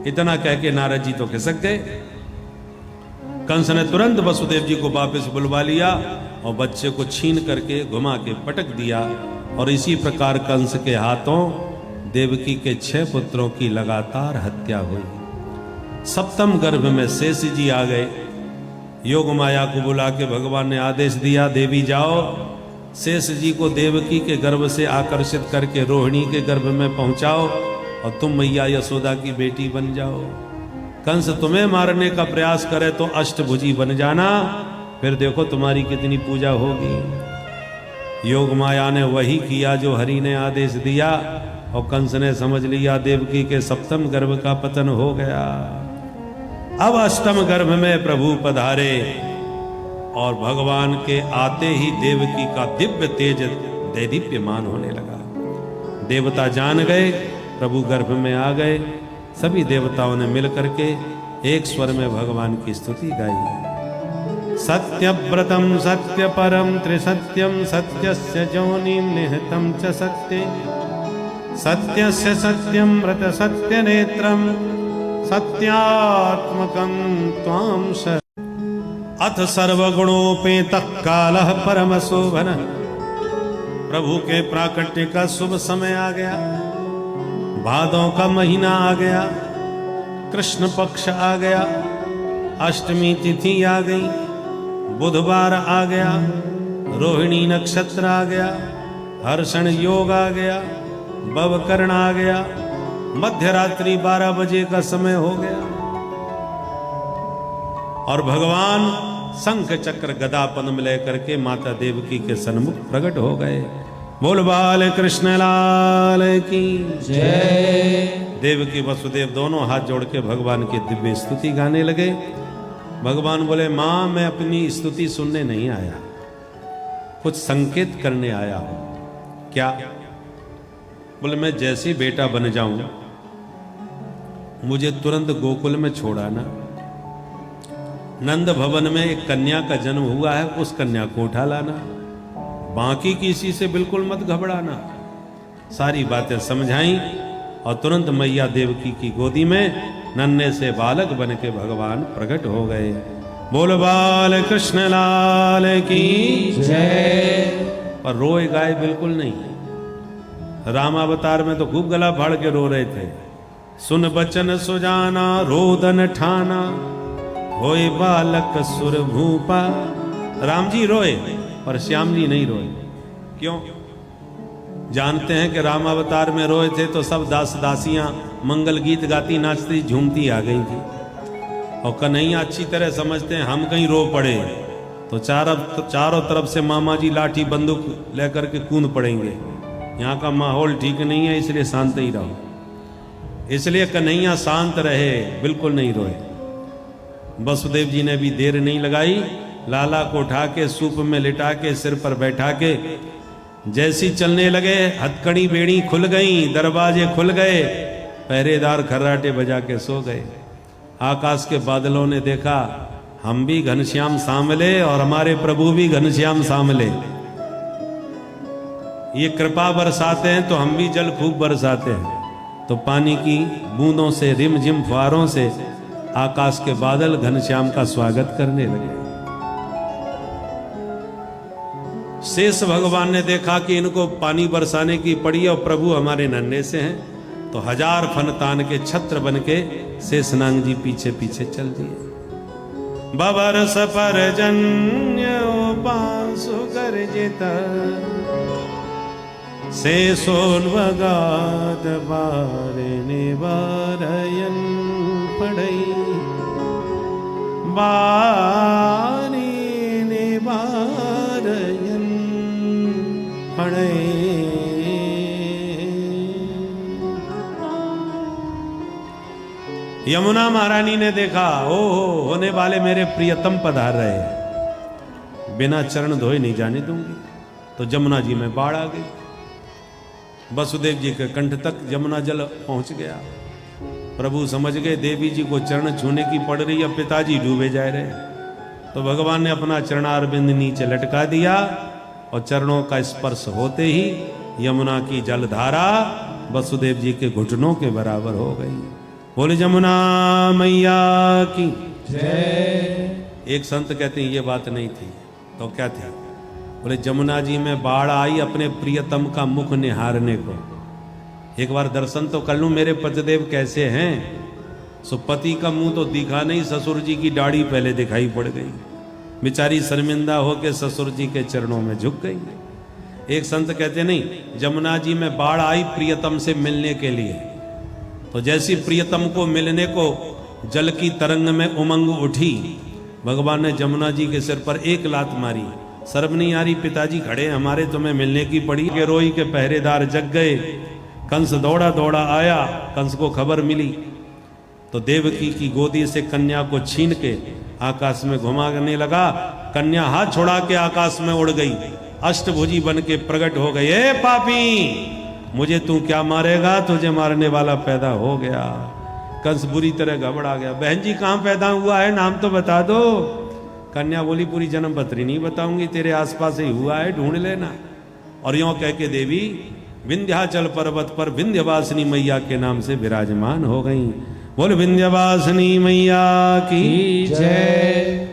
इतना कह के नारद जी तो खिसक गए। कंस ने तुरंत वसुदेव जी को वापस बुलवा लिया और बच्चे को छीन करके घुमा के पटक दिया। और इसी प्रकार कंस के हाथों देवकी के 6 पुत्रों की लगातार हत्या हुई। सप्तम गर्भ में शेष जी आ गए। योग माया को बुला के भगवान ने आदेश दिया, देवी जाओ, शेष जी को देवकी के गर्भ से आकर्षित करके रोहिणी के गर्भ में पहुंचाओ और तुम मैया यशोदा की बेटी बन जाओ। कंस तुम्हें मारने का प्रयास करे तो अष्टभुजी बन जाना, फिर देखो तुम्हारी कितनी पूजा होगी। योग माया ने वही किया जो हरि ने आदेश दिया और कंस ने समझ लिया देवकी के सप्तम गर्भ का पतन हो गया। अब अष्टम गर्भ में प्रभु पधारे और भगवान के आते ही देवकी का दिव्य तेज दैदीप्यमान होने लगा। देवता जान गए, प्रभु गर्भ में आ गए। सभी देवताओं ने मिलकर के एक स्वर में भगवान की स्तुति गाई। सत्यव्रतम सत्य परम त्रिसत्यम सत्यस्य जोनिम निहितम च सत्ये सत्यस्य सत्यम व्रत सत्य नेत्रम सत्यात्मकं त्वां स अथ सर्वगुणोपेतः कालः परम शोभन। प्रभु के प्राकट्य का शुभ समय आ गया, भादों का महीना आ गया, कृष्ण पक्ष आ गया, अष्टमी तिथि आ गई, बुधवार आ गया, रोहिणी नक्षत्र आ गया, हर्षण योग आ गया, बवकर्ण आ गया, मध्य रात्रि 12 बजे का समय हो गया और भगवान शंख चक्र गदा पद्म लेकर के माता देवकी के सन्मुख प्रकट हो गए। बोल बाल कृष्ण लाल की जय। देवकी वसुदेव दोनों हाथ जोड़ के भगवान की दिव्य स्तुति गाने लगे। भगवान बोले, मां मैं अपनी स्तुति सुनने नहीं आया, कुछ संकेत करने आया हूं। क्या? बोले, मैं जैसे बेटा बन जाऊं मुझे तुरंत गोकुल में छोड़ाना। नंद भवन में एक कन्या का जन्म हुआ है, उस कन्या को उठा लाना, बाकी किसी से बिल्कुल मत घबराना। सारी बातें समझाई और तुरंत मैया देवकी की गोदी में नन्हे से बालक बन के भगवान प्रकट हो गए। बोल बाल कृष्ण लाल की जय। पर रोए गाए बिल्कुल नहीं। रामावतार में तो खूब गला फाड़ के रो रहे थे। सुन बचन सुजाना रोदन ठाना होए बालक सुर भूपा। राम जी रोए पर श्याम जी नहीं रोए। क्यों? जानते हैं कि रामावतार में रोए थे तो सब दास दासियां मंगल गीत गाती नाचती झूमती आ गई थी। और कन्हैया अच्छी तरह समझते हैं हम कहीं रो पड़े तो चारों तरफ से मामा जी लाठी बंदूक लेकर के कूद पड़ेंगे। यहाँ का माहौल ठीक नहीं है, इसलिए शांत ही रहो। इसलिए कन्हैया शांत रहे, बिल्कुल नहीं रोए। वसुदेव जी ने भी देर नहीं लगाई, लाला को उठा के सूप में लिटा के सिर पर बैठा के जैसी चलने लगे, हथकड़ी बेड़ी खुल गई, दरवाजे खुल गए, पहरेदार खर्राटे बजा के सो गए। आकाश के बादलों ने देखा हम भी घनश्याम सांवले और हमारे प्रभु भी घनश्याम सांवले। ये कृपा बरसाते हैं तो हम भी जल खूब बरसाते हैं। तो पानी की बूंदों से, रिमझिम फुहारों से आकाश के बादल घनश्याम का स्वागत करने लगे। शेष भगवान ने देखा कि इनको पानी बरसाने की पड़ी और प्रभु हमारे नन्हे से हैं, तो 1000 फन तान के छत्र बन के शेषनाग जी पीछे पीछे चल दिए। बबर सपर जन्य पांसु गर्जित से सोनवगाद बारे निवारयन पड़ई बारी निवारयन पड़ई। यमुना महारानी ने देखा, ओ होने वाले मेरे प्रियतम पधार रहे, बिना चरण धोए नहीं जाने दूंगी। तो जमुना जी में बाढ़ आ गई। वसुदेव जी के कंठ तक जमुना जल पहुंच गया। प्रभु समझ गए देवी जी को चरण छूने की पड़ रही है, पिताजी डूबे जा रहे। तो भगवान ने अपना चरणारविंद नीचे लटका दिया और चरणों का स्पर्श होते ही यमुना की जलधारा वसुदेव जी के घुटनों के बराबर हो गई। बोले जमुना मैया की जय। एक संत कहते हैं ये बात नहीं थी, तो क्या थी? बोले जमुना जी में बाढ़ आई अपने प्रियतम का मुख निहारने को। एक बार दर्शन तो कर लूं मेरे पतिदेव कैसे हैं। सो पति का मुंह तो दिखा नहीं, ससुर जी की दाढ़ी पहले दिखाई पड़ गई। बेचारी शर्मिंदा होकर ससुर जी के चरणों में झुक गई। एक संत कहते नहीं, जमुना जी में बाढ़ आई प्रियतम से मिलने के लिए, तो जैसी प्रियतम को मिलने को जल की तरंग में उमंग उठी, भगवान ने जमुना जी के सिर पर एक लात मारी। शर्म नहीं आ रही? पिताजी खड़े हमारे, तुम्हें मिलने की पड़ी। के रोई के पहरेदार जग गए। कंस दौड़ा दौड़ा आया, कंस को खबर मिली तो देवकी की गोदी से कन्या को छीन के आकाश में घुमाने लगा। कन्या हाथ छोड़ा के आकाश में उड़ गई, अष्टभुजी बन के प्रकट हो गई। ए पापी, मुझे तू क्या मारेगा? तुझे मारने वाला पैदा हो गया। कंस बुरी तरह घबरा गया। बहन जी कहाँ पैदा हुआ है, नाम तो बता दो। कन्या बोली पूरी जन्म पत्री नहीं बताऊंगी, तेरे आसपास ही हुआ है, ढूंढ लेना। और यों कह के देवी विंध्याचल पर्वत पर विंध्यवासिनी मैया के नाम से विराजमान हो गई। बोल विंध्यवासिनी मैया की जय।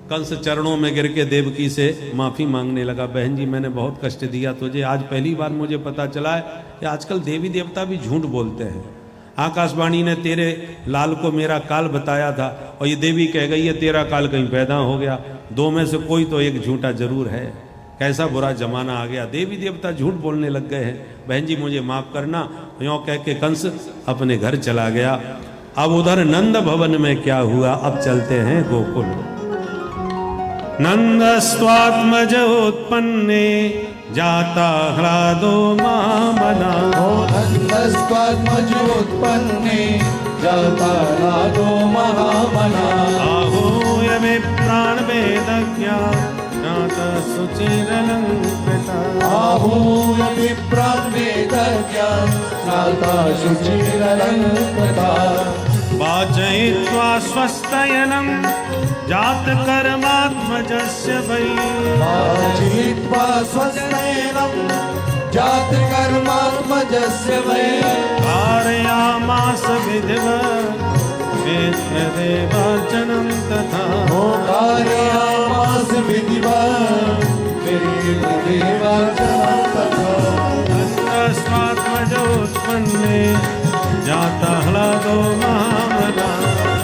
कंस चरणों में गिर के देवकी से माफी मांगने लगा। बहन जी मैंने बहुत कष्ट दिया तुझे, आज पहली बार मुझे पता चला है कि आजकल देवी देवता भी झूठ बोलते हैं। आकाशवाणी ने तेरे लाल को मेरा काल बताया था और ये देवी कह गई है तेरा काल कहीं पैदा हो गया। दो में से कोई तो एक झूठा जरूर है। कैसा बुरा जमाना आ गया, देवी देवता झूठ बोलने लग गए हैं। बहन जी मुझे माफ करना। यों कह के कंस अपने घर चला गया। अब उधर नंद भवन में क्या हुआ, अब चलते हैं गोकुल। नंदस्त्वात्मज उत्पन्ने जाता ह्लादो महामना। नंदस्त्वात्मज उत्पन्ने जाता ह्लादो महामना। आहूय विप्रान् वेदज्ञा ज्ञाता शुचिरलंकृता। आहूय विप्रान् वेदज्ञा ज्ञाता शुचिरलंकृता। वाचयित्वा स्वस्तयनं जात कर्मात्मजस्य वै। वाचयित्वा स्वस्तयनं जात कर्मात्मजस्य वै। कारयामास विधिवत् वेददेवार्चनं तथा। कारयामास विधिवत् वेददेवार्चनं तथा। नन्दस्त्वात्मजोत्पन्ने जाता ह्लादो महामना।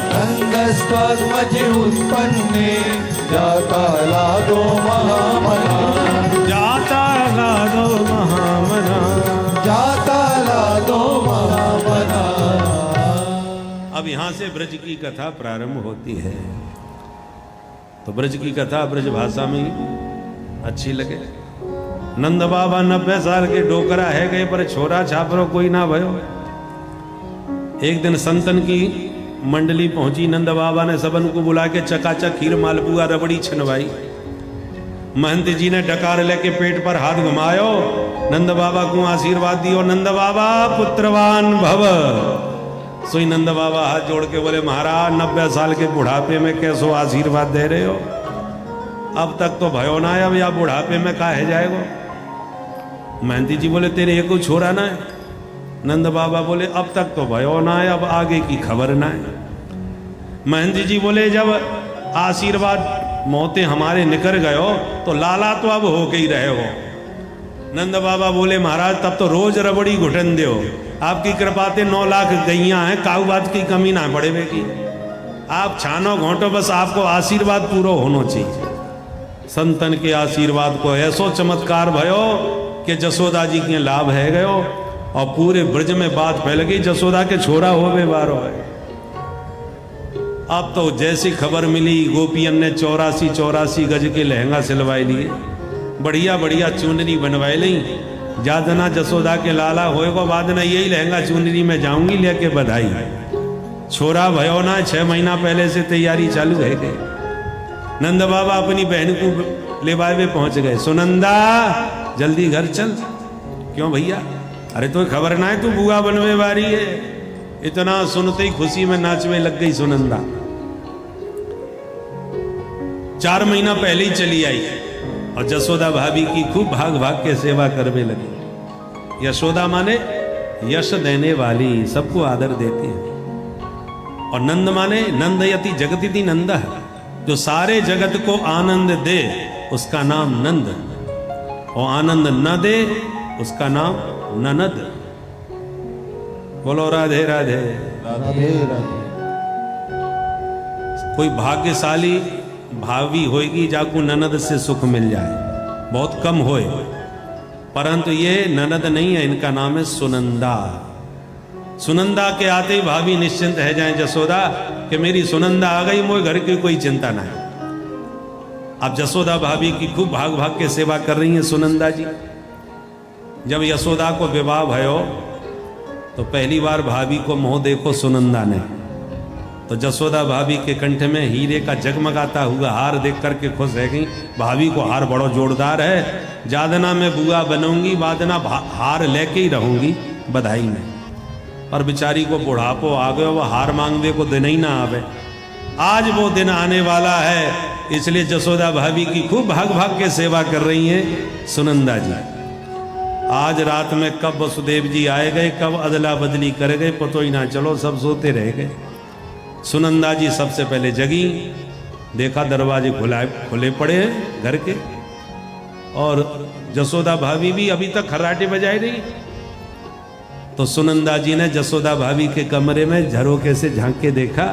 नंदस्त्वात्मज उत्पन्ने जाता ह्लादो महामना। जाता ह्लादो महामना। जाता ह्लादो महामना। अब यहां से ब्रज की कथा प्रारंभ होती है। तो ब्रज की कथा ब्रज भाषा में ही अच्छी लगे। नंद बाबा 90 साल के डोकरा है गए, पर छोरा छापरो कोई ना भयो। एक दिन संतन की मंडली पहुंची। नंद बाबा ने सबन को बुला के चकाचक खीर मालपुआ रबड़ी छनवाई। महंत जी ने डकार लेके पेट पर हाथ घुमायो। नंद बाबा को आशीर्वाद दियो, नंद बाबा पुत्रवान भव। सोई नंद बाबा हाथ जोड़ के बोले महाराज 90 साल के बुढ़ापे में कैसो आशीर्वाद दे रहे हो? अब तक तो भयो ना है, अब या बुढ़ापे में काहे जाएगो? महंती जी बोले तेरे एक छोरा ना है। नंद बाबा बोले अब तक तो भयो ना है, अब आगे की खबर ना है। महंती जी बोले जब आशीर्वाद मोते हमारे निकल गए हो तो लाला तो अब हो के ही रहे हो। नंद बाबा बोले महाराज तब तो रोज रबड़ी घुटन दो, आपकी कृपा ते 9 लाख गैया हैं, काऊ बात की कमी ना पड़े बेगी, आप छानो घोटो, बस आपको आशीर्वाद पूरा होना चाहिए। संतन के आशीर्वाद को ऐसो चमत्कार भयो कि जसोदा जी के लाभ है गयो और पूरे ब्रज में बात फैल गई जसोदा के छोरा होवे बारो है। अब तो जैसी खबर मिली गोपियन ने 84 गज के लहंगा सिलवाए लिए, बढ़िया बढ़िया चुनरी बनवाए ली। जादना जसोदा के लाला होएगा बाद ना यही लहंगा चुनरी में जाऊंगी लेके बधाई। छोरा भयो ना 6 महीना पहले से तैयारी चालू है गई। नंद बाबा अपनी बहन को लेवाए हुए पहुंच गए। सुनंदा जल्दी घर चल। क्यों भैया? अरे तो खबर ना है तू बुआ बनवे वाली है। इतना सुनते ही खुशी में नाचने लग गई सुनंदा। 4 महीना पहले ही चली आई और जसोदा भाभी की खूब भाग भाग के सेवा करने लगी। यशोदा माने यश देने वाली, सबको आदर देती है। और नंद माने नंदयति जगतिति नंद, जो सारे जगत को आनंद दे उसका नाम नंद, और आनंद न दे उसका नाम ननद। बोलो राधे राधे। राधे राधे। कोई भाग्यशाली भावी होएगी जाको ननद से सुख मिल जाए, बहुत कम होए, परंतु ये ननद नहीं है, इनका नाम है सुनंदा। सुनंदा के आते ही भाभी निश्चिंत है जाए जसोदा कि मेरी सुनंदा आ गई, मोए घर की कोई चिंता ना है। अब जसोदा भाभी की खूब भाग भाग के सेवा कर रही हैं सुनंदा जी। जब यशोदा को विवाह भयो तो पहली बार भाभी को मुंह देखो सुनंदा ने, तो जसोदा भाभी के कंठ में हीरे का जगमगाता हुआ हार देख करके खुश रह गई। भाभी को हार बड़ो जोरदार है, जादना में बुआ बनूंगी, बादना हार लेके ही रहूंगी बधाई में। पर बेचारी को बुढ़ापो आ गयो, वो हार मांगने को दिन ही ना आवे। आज वो दिन आने वाला है, इसलिए जसोदा भाभी की खूब भाग भाग के सेवा कर रही हैं सुनंदा जी। आज रात में कब वसुदेव जी आए गए, कब अदला बदली कर गए, पतो ही ना चलो, सब सोते रह गए। सुनंदा जी सबसे पहले जगी, देखा दरवाजे खुले पड़े हैं घर के, और जसोदा भाभी भी अभी तक खर्राटे बजाए रही। तो सुनंदा जी ने जसोदा भाभी के कमरे में झरोखे से झांक के देखा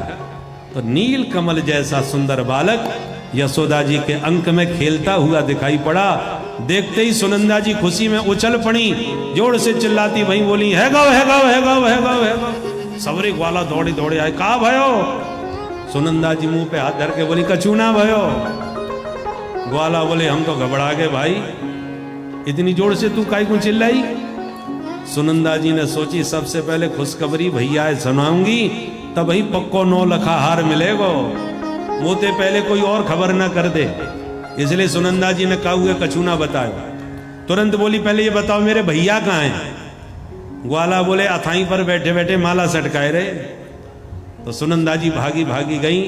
तो नील कमल जैसा सुंदर बालक यशोदा जी के अंक में खेलता हुआ दिखाई पड़ा। देखते ही सुनंदा जी खुशी में उछल पड़ी, जोर से चिल्लाती वहीं बोली, है गौ है गौ है गौ है गौ है गौ। सबरे ग्वाला दौड़े दौड़े आए, कहा भयो? सुनंदा जी मुंह पे हाथ धर के बोली, कचूना भयो। ग्वाला बोले, हम तो घबरा गए भाई, इतनी जोर से तू काई को चिल्लाई? सुनंदा जी ने सोची सबसे पहले खुशखबरी भैया सुनाऊंगी, तब ही पक्को 9 लखा हार मिलेगो, मोते पहले कोई और खबर ना कर दे। इसलिए सुनंदा जी ने कहा हुए कचूना बताओ। तुरंत बोली, पहले ये बताओ मेरे भैया कहाँ हैं? ग्वाला बोले, अथाई पर बैठे बैठे माला सटकाए रहे। तो सुनंदा जी भागी भागी गई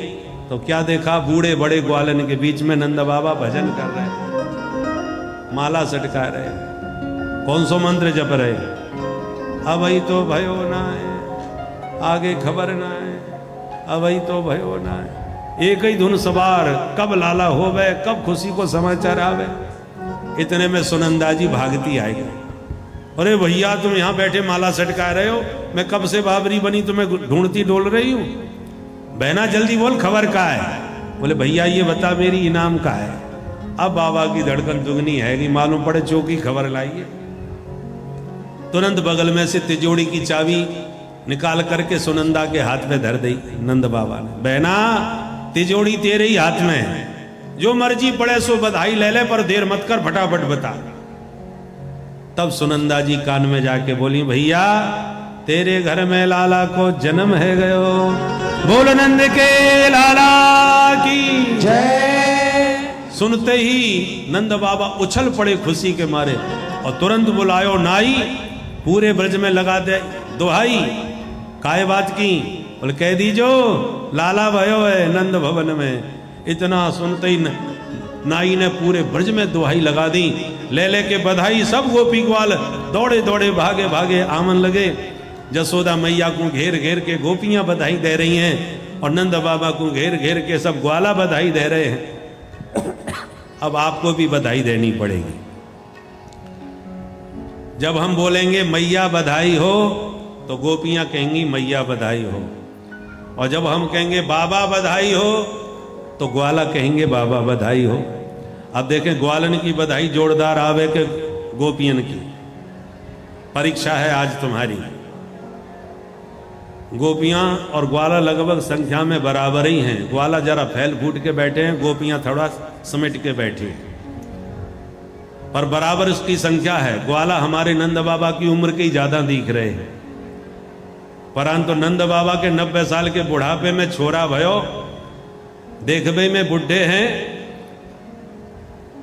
तो क्या देखा, बूढ़े बड़े ग्वालन के बीच में नंद बाबा भजन कर रहे, माला सटका रहे। कौन सो मंत्र जप रहे? अभई तो भयो ना है, आगे खबर ना है, अभई तो भयो ना है। एक ही धुन सवार, कब लाला होवे, कब खुशी को समाचार आवे। इतने में सुनंदा जी भागती आएगी, अरे भैया तुम यहाँ बैठे माला सटका रहे हो, मैं कब से बाबरी बनी तुम्हें ढूंढती डोल रही हूँ। बहना जल्दी बोल, खबर का है? बोले भैया ये बता मेरी इनाम का है। अब बाबा की धड़कन दुगनी है, मालूम पड़े चौकी खबर लाइए। तुरंत बगल में से तिजोड़ी की चाबी निकाल करके सुनंदा के हाथ में धर दी नंद बाबा ने। बहना तिजोड़ी तेरे ही हाथ में है, जो मर्जी पड़े सो बधाई ले ले, पर देर मत कर, फटाफट बता। तब सुनंदा जी कान में जाके बोली, भैया तेरे घर में लाला को जन्म है गयो, बोल नंद के लाला की जय। सुनते ही नंद बाबा उछल पड़े खुशी के मारे और तुरंत बुलायो नाई, पूरे ब्रज में लगा दे दोहाई। काय बात की? बोले कह दीजो लाला भयो है नंद भवन में। इतना सुनते ही नाई ने पूरे ब्रज में दोहाई लगा दी, ले ले के बधाई। सब गोपी ग्वाल दौड़े दौड़े भागे भागे आमन लगे। जसोदा मैया को घेर घेर के गोपियां बधाई दे रही हैं और नंद बाबा को घेर घेर के सब ग्वाला बधाई दे रहे हैं। अब आपको भी बधाई देनी पड़ेगी। जब हम बोलेंगे मैया बधाई हो तो गोपियां कहेंगी मैया बधाई हो, और जब हम कहेंगे बाबा बधाई हो तो ग्वाला कहेंगे बाबा बधाई हो। अब देखें ग्वालन की बधाई जोरदार आवे के गोपियन की। परीक्षा है आज तुम्हारी। गोपियां और ग्वाला लगभग संख्या में बराबर ही हैं। ग्वाला जरा फैल फूट के बैठे हैं, गोपियां थोड़ा समेट के बैठी हैं, पर बराबर इसकी संख्या है। ग्वाला हमारे नंद बाबा की उम्र के ही ज्यादा दिख रहे हैं, परंतु नंद बाबा के 90 साल के बुढ़ापे में छोरा भयो, देखबे में बुढ़े हैं,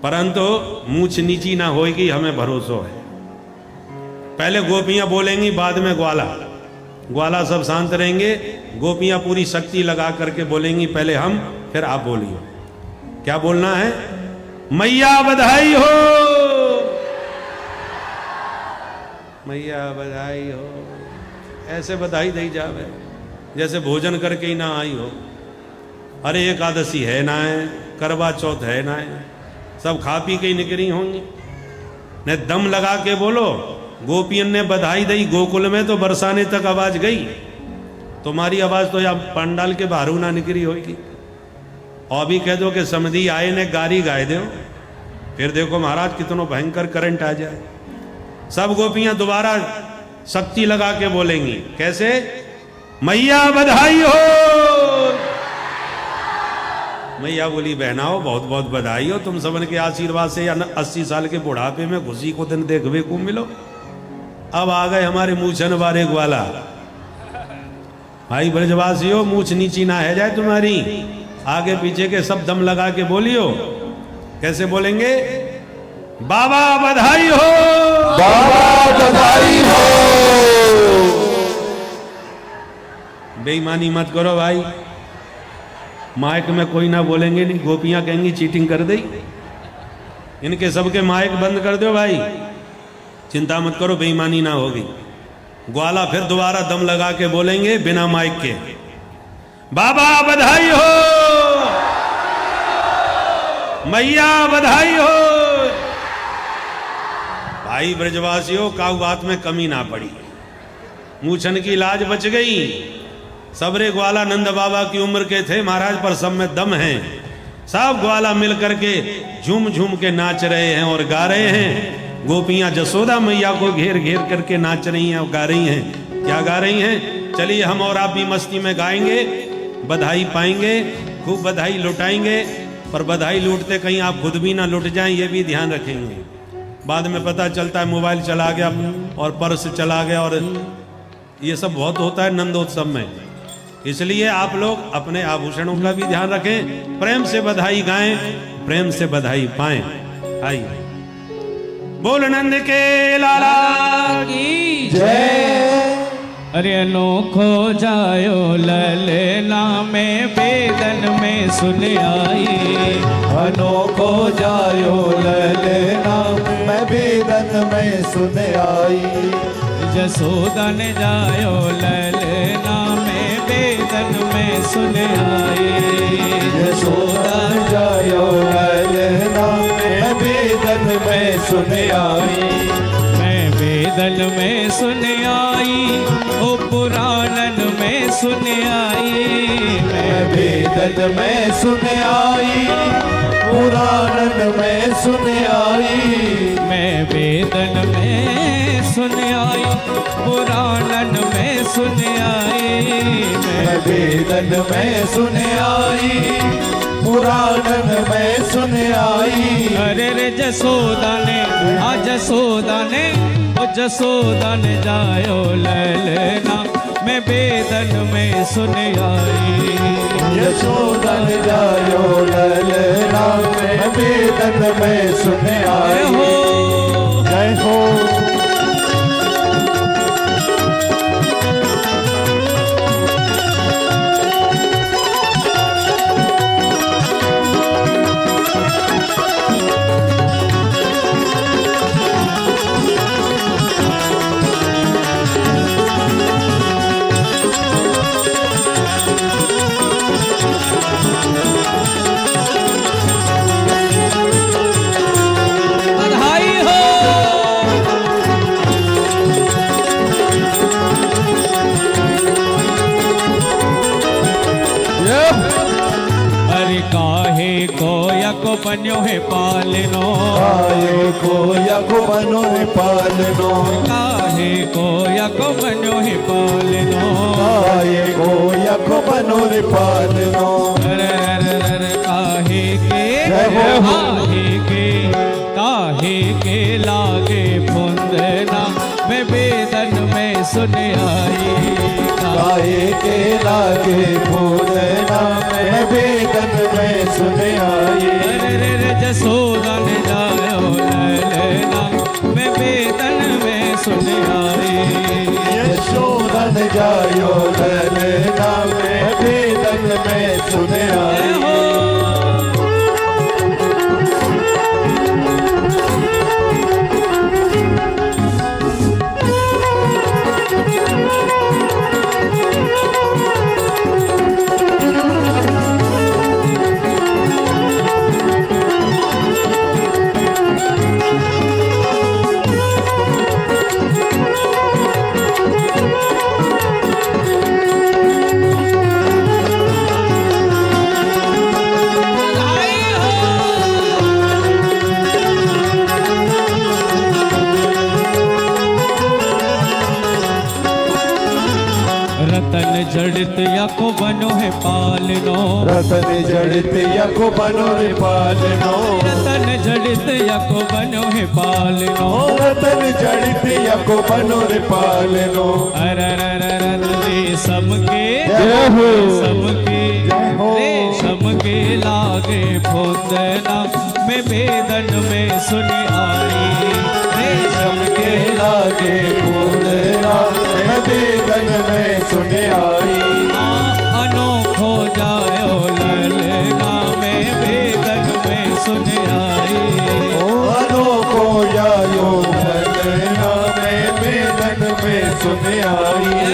परंतु मूछ नीची ना होगी, हमें भरोसा है। पहले गोपियां बोलेंगी, बाद में ग्वाला। ग्वाला सब शांत रहेंगे, गोपियां पूरी शक्ति लगा करके बोलेंगी, पहले हम फिर आप बोलिए। क्या बोलना है? मैया बधाई हो, मैया बधाई हो। ऐसे बधाई दी जावे जैसे भोजन करके ही ना आई हो। अरे एकादशी है ना है, करवा चौथ है ना है, सब खा पी के ही निकली होंगी। ने दम लगा के बोलो। गोपियन ने बधाई दी गोकुल में तो बरसाने तक आवाज गई, तुम्हारी आवाज तो या पंडाल के बाहर ना निकली होगी। और भी कह दो कि समधी आए ने गारी गाए दो, फिर देखो महाराज कितनों भयंकर करंट आ जाए। सब गोपियां दोबारा शक्ति लगा के बोलेंगी। कैसे? मैया बधाई हो। मैया बोली, बहनाओ बहुत बहुत बधाई हो, तुम सबन के आशीर्वाद से 80 साल के बुढ़ापे में खुशी को दिन देखने को मिलो। अब आ गए हमारे मूछन वाले ग्वाला। भाई ब्रजवासियों, मूछ नीची ना है जाए तुम्हारी, आगे पीछे के सब दम लगा के बोलियो। कैसे बोलेंगे? बाबा बधाई हो, बाबा बधाई हो। बेईमानी मत करो भाई, माइक में कोई ना बोलेंगे नहीं, गोपियां कहेंगी चीटिंग कर दी। इनके सबके माइक बंद कर दो भाई, चिंता मत करो, बेईमानी ना होगी। ग्वाला फिर दोबारा दम लगा के बोलेंगे बिना माइक के, बाबा बधाई हो, मैया बधाई हो। भाई ब्रजवासियों, काऊ बात में कमी ना पड़ी, मूछन की लाज बच गई। सबरे ग्वाला नंद बाबा की उम्र के थे महाराज, पर सब में दम है। सब ग्वाला मिल करके झूम झूम के नाच रहे हैं और गा रहे हैं। गोपियां जसोदा मैया को घेर घेर करके नाच रही हैं और गा रही हैं। क्या गा रही हैं? चलिए हम और आप भी मस्ती में गाएंगे, बधाई पाएंगे, खूब बधाई लुटाएंगे। पर बधाई लूटते कहीं आप खुद भी ना लुट जाएं, ये भी ध्यान रखेंगे। बाद में पता चलता है मोबाइल चला गया और पर्स चला गया, और ये सब बहुत होता है नंदोत्सव में। इसलिए आप लोग अपने आभूषणों का भी ध्यान रखें, प्रेम से बधाई गाएं, प्रेम से बधाई पाएं। आइए बोल नंद के लाला की जय। अरे अनोखो जायो ललना में बेदन में सुन आई, अनोखो जायो ललना मैं बेदन में सुन आई। जसोदन जायो ललना में बेदन में सुन आई, यशोदन जायो ललना मैं बेदन में सुन आई। मैं बेदन में सुन आई, ओ पुराणन में सुन आई। मैं बेदन में सुन आई, पुराणन में सुन आई। मैं बेदन में सुन आई, पुराणन में सुन आई। मैं बेदन में सुन आई, पुराणन में सुन आई। अरे रे जसोदा ने आ जसोदा ने, ओ जसोदा ने जायो ललना मैं बेदन में सुन आई। यशोदन जायो ललना मैं बेदन में सुन आई। जय हो। बधाई हो। यको बन्यो है पालनो, काहे को यको बनो है पालनो, काहे को यको बन्यो है पालनो, काहे को यको बनो है पालनो। काहे के काहे के लागे फुंदना मैं बेदन में सुन आई, काहे के लागे फूलना मैं बेदन में सुन आई। जसोदा ने जायो ललना मैं बेदन में सुन आई, यशोदा ने जायो ललना मैं बेदन में सुन आई। रतन जड़ित यको बनो है पालनो, रतन जड़ित यको बनो रे पालनो, रतन जड़ित यको बनो है पालनो, रतन जड़ित यको बनो रे पालनो। रेशम के जय हो। रेशम के जय हो। रेशम के लागे फुंदना मैं बेदन में सुन आई, रेशम के लागे फूलना मैं बेदन में सुन आई। अनोखो जायो ललना मैं बेदन में सुन आई, अनोखो जायो ललना मैं बेदन में सुन आई।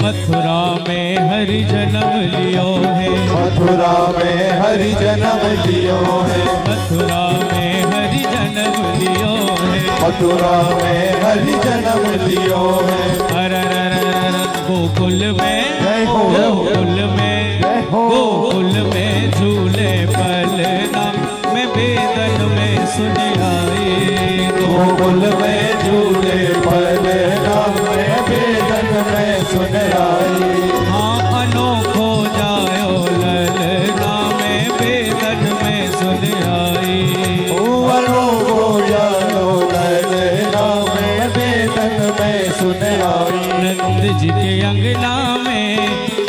मथुरा में हरि जन्म लियो है, मथुरा में हरि जन्म लियो है, मथुरा में हरि जन्म लियो है, मथुरा में हरि जन्म लियो है। गोकुल में जय हो। गोकुल में जय हो। गोकुल में झूले पलना मैं बेदन में सुन आई, गोकुल में झूले पलना मैं बेदन में सुन आई। हाँ अनोखो जायो ललना मैं बेदन में सुन आई, अनोखो जायो ललना मैं बेदन में सुन आई। नंद जी के अंगना में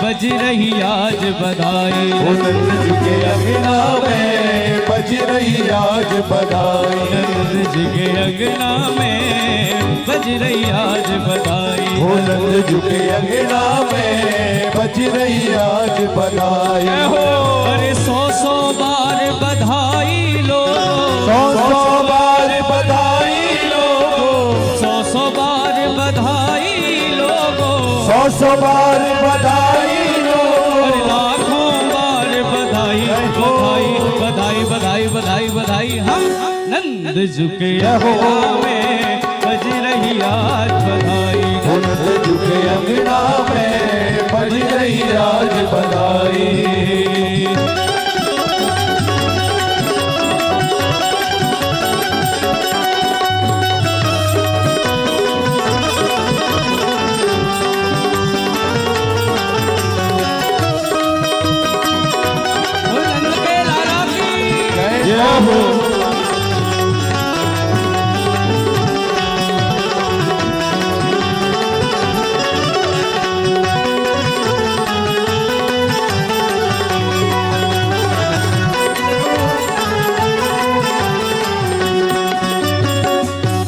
बज रही आज बधाई, नंद जी के अंगना में बज रही आज बधाई, नंद जी के अंगना में बज रही आज बधाई, नंद जी के अंगना में बज रही आज बधाई। अरे 100 बार बधाई लो, 100 बार बधाई लोगो, 100 बार बधाई लोगो, 100 बार बधाई लोगो, अरे लाखों बार बधाई बधाई बधाई बधाई बधाई हम नंद झुके अंगना में बज रही आज बधाई, नंद जी के अंगना में बज रही आज बधाई। नंद के लाला की जय हो।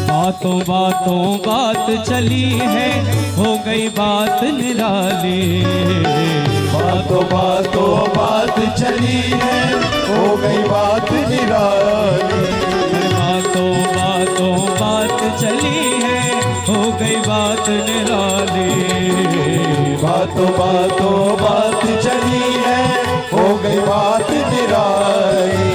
बातों बातों बात चली है हो गई बात निराली, बातों बातों बात चली है हो गई बात निराली, बातों बातों बातों बात चली है, हो गई बात निराली।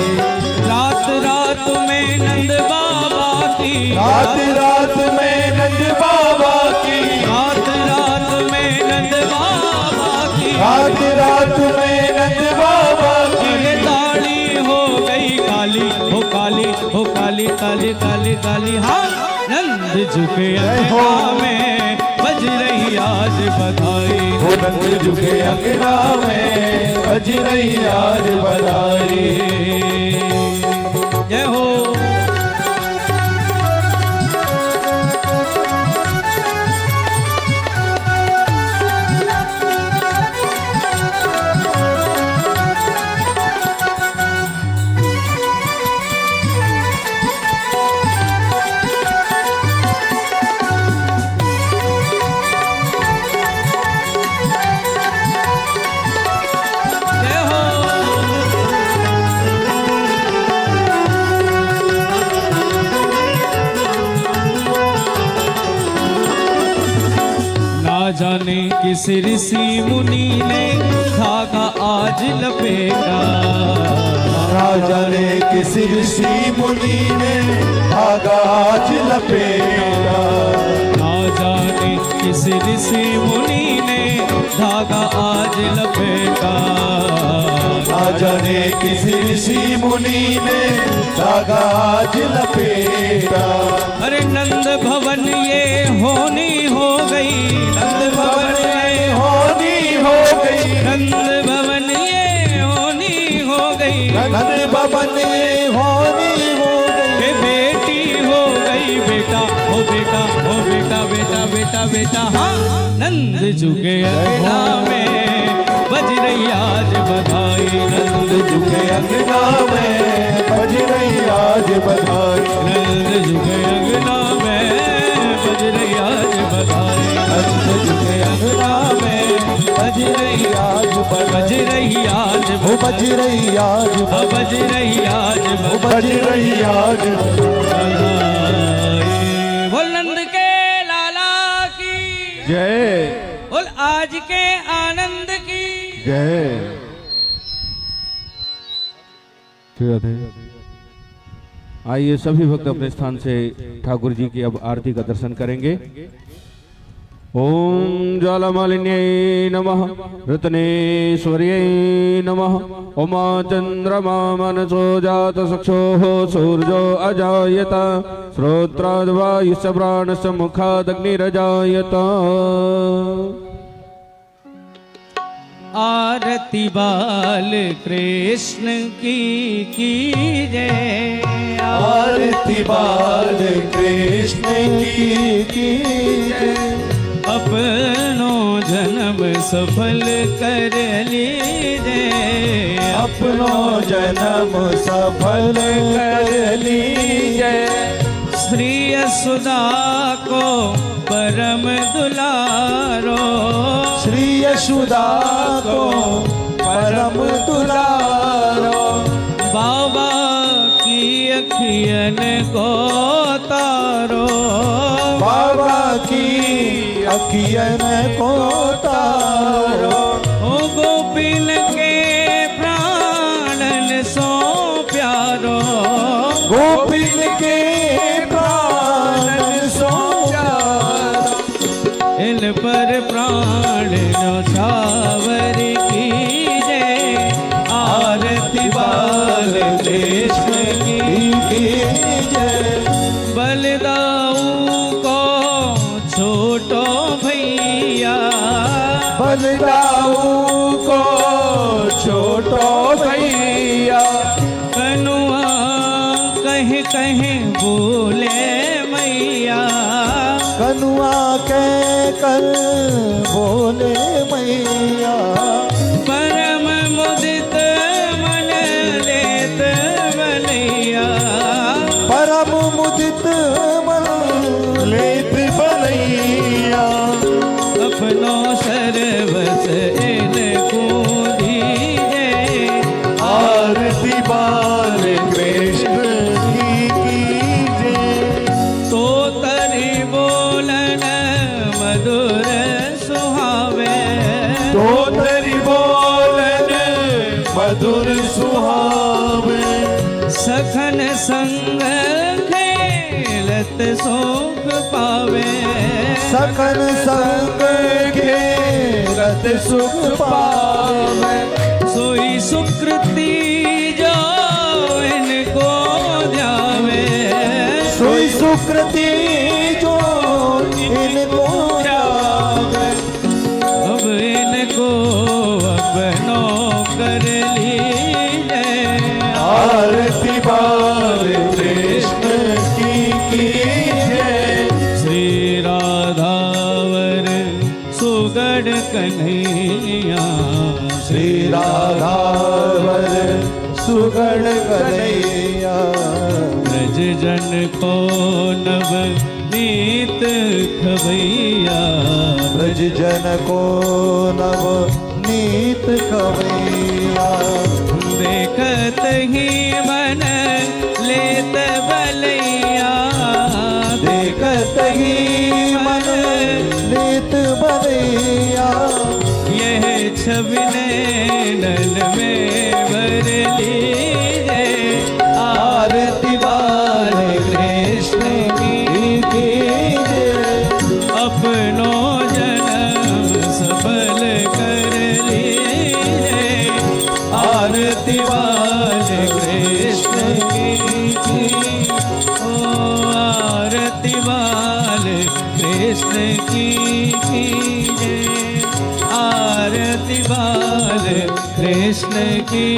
रात रात में नंद बाबा की, रात रात में नंद बाबा की, रात रात में नंद बाबा की, रात रात में नंद बाबा की। अरे ताली हो गई काली, हो काली, हो काली काली काली काली। हाँ नंद झुके अंगना में बज रही आज बधाई, हो नंद झुके अंगना में बज रही आज बधाई। जय हो। जय हो। ना जाने किस ऋषि मुनि ने धागा आज लपेटा, राजा ने किस ऋषि मुनि ने धागा आज लपेटा। ना जाने किस ऋषि मुनि ने धागा आज लपेटा। राजा ने किस ऋषि मुनि ने धागा आज लपेटा। अरे नंद भवन ये होनी हो गई, नंद भवन ये होनी हो गई, नंद भवन ये होनी हो गई। नंद भवन ये होनी हो गई। बे बेटी हो गई बेटा, हो बेटा, हो बेटा, बेटा बेटा बेटा। हाँ नंद झुके अंगना में बज रही आज बधाई, नंद झुके अंगना में बज रही आज बधाई। नंद झुके अंगना में बज रही आज बधाई, नंद झुके अंगना में बज रही आज बज रही आज वो बज रही आज बज रही आज वो बज रही आज। बधाई। बोल नंद के लाला की जय बोल आज के आनंद की जय। आइए सभी भक्त अपने स्थान से ठाकुर जी की अब आरती का दर्शन करेंगे। ओम ज्वालामालिन्यै नमः, रत्नेश्वर्यै नमः। उमा चंद्रमा मनसो जात चक्षुः सूर्यो अजायत, श्रोत्राद् वायुश्च प्राणश्च मुखादग्निरजायत। आरती बाल कृष्ण की जय, आरती बाल कृष्ण की जय। अपनो जन्म सफल कर लीजिए, अपनो जन्म सफल कर लीजिए। श्री यशोदा को परम दुलारो, श्री यशोदा को परम दुलारो। बाबा की अखियन को तारो, बाबा की अखियन को तारो। ओ गोपिन के प्राणन सो प्यारो, गोपिन के प्राण सो प्यारो। इन पर प्राण न्यौछावर कीजे, आरती बाल कृष्ण की जय। बलदाऊ को छोटो भैया, बलदाऊ को छोटो भैया। कनुआ कहीं कहीं बोले मैया, कनुआ के कल बोले मैया। परम मुदित मन लेत बनैया, परम मुदित मन लेत बनैया। अपनो सर्वस इनको दीजे, आरती बाल कृष्ण की जय। तो तरी बोलन मधुर सुहावे, सखन संग खेलत सुख पावे, सखन संग खेलत सुख पावे, सोई सुकृति जो इनको ध्यावे, सोई सुकृति जो इनको ध्यावे। अब इनको अपनो कर लीजिए, आरती बाल कृष्ण की कीजिए। श्री राधावर सुगढ़ कन्हैया, श्री राधावर सुगढ़ कन्हैया, ब्रज जन को नव नीत खवैया, ब्रज जन को नव नीत खवैया। देखत ही मन लेत बलैया, देखत ही मन लेत बलैया, यह छवि नैनन में भर लीजिए। आरती बाल कृष्ण की कीजिए। अपनो जन्म सफल कर लीजिए, आरती बाल कृष्ण की, ओ आरती बाल कृष्ण की कीजिए, आरती बाल कृष्ण की।